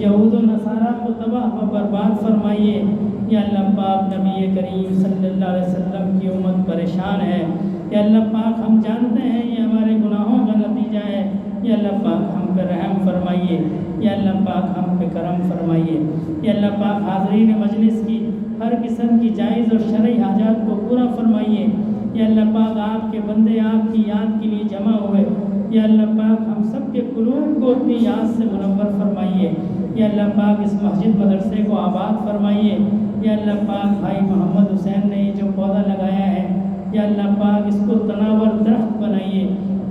یہود و نصارہ کو تباہ و برباد فرمائیے۔ یا اللہ پاک نبی کریم صلی اللہ علیہ وسلم کی امت پریشان ہے، یا اللہ پاک ہم جانتے ہیں یہ ہمارے گناہوں کا نتیجہ ہے، یا اللہ پاک ہم پہ رحم فرمائیے۔ یا اللہ پاک ہم پہ کرم فرمائیے۔ یا اللہ پاک حاضرین مجلس کی ہر قسم کی جائز اور شرعی حاجات کو پورا فرمائیے۔ یا اللہ پاک آپ کے بندے آپ کی یاد کے لیے جمع ہوئے، یا اللہ پاک ہم سب کے قلوب کو اپنی یاد سے منور فرمائیے۔ یا اللہ پاک اس مسجد مدرسے کو آباد فرمائیے۔ یا اللہ پاک بھائی محمد حسین نے یہ جو پودا لگایا ہے، یا اللہ پاک اس کو تناور درخت بنائیے۔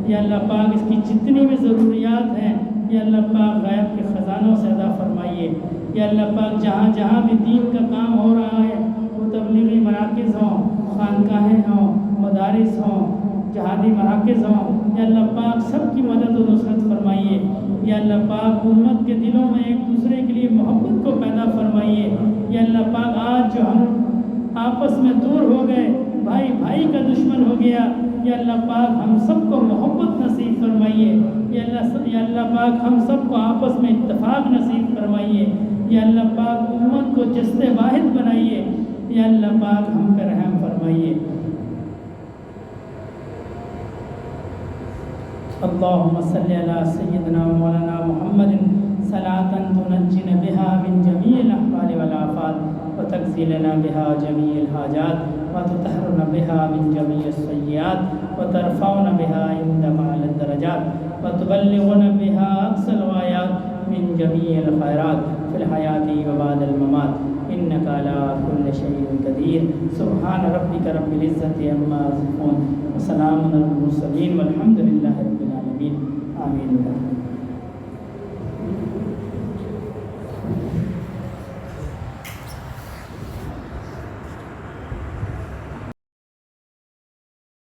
یا اللہ پاک اس کی جتنی بھی ضروریات ہیں، یا اللہ پاک غیب کے خزانوں سے عطا فرمائیے۔ یا اللہ پاک جہاں جہاں بھی دین کا کام ہو رہا ہے، وہ تبلیغی مراکز ہوں، خانقاہیں ہوں، مدارس ہوں، جہادی مراکز ہوں، یا اللہ پاک سب کی مدد و نصرت فرمائیے۔ یا اللہ پاک امت کے دلوں میں ایک دوسرے کے لیے محبت کو پیدا فرمائیے۔ یا اللہ پاک آج جو ہم آپس میں دور ہو گئے، بھائی بھائی کا دشمن ہو گیا، یا اللہ پاک ہم سب کو محبت نصیب فرمائیے۔ یا اللہ پاک ہم سب کو آپس میں اتفاق نصیب فرمائیے۔ یا اللہ پاک امت کو جسد واحد بنائیے۔ یا اللہ پاک ہم پہ رحم فرمائیے۔ اللہم صلی علی سیدنا مولانا محمد صلاۃ تنجینا بها من جمیع الاحوال والآفات وتقضی لنا بها جمیع الحاجات وتطہرنا بها من جمیع السیئات وترفعنا بها عند اعلی الدرجات وتبلغنا بها اقصى الغایات من جمیع الخیرات فی الحیاة وبعد الممات انک علی کل شیء قدیر۔ سبحان ربک رب العزۃ عما یصفون وسلام علی المرسلین والحمد للہ رب العالمین۔ آمین۔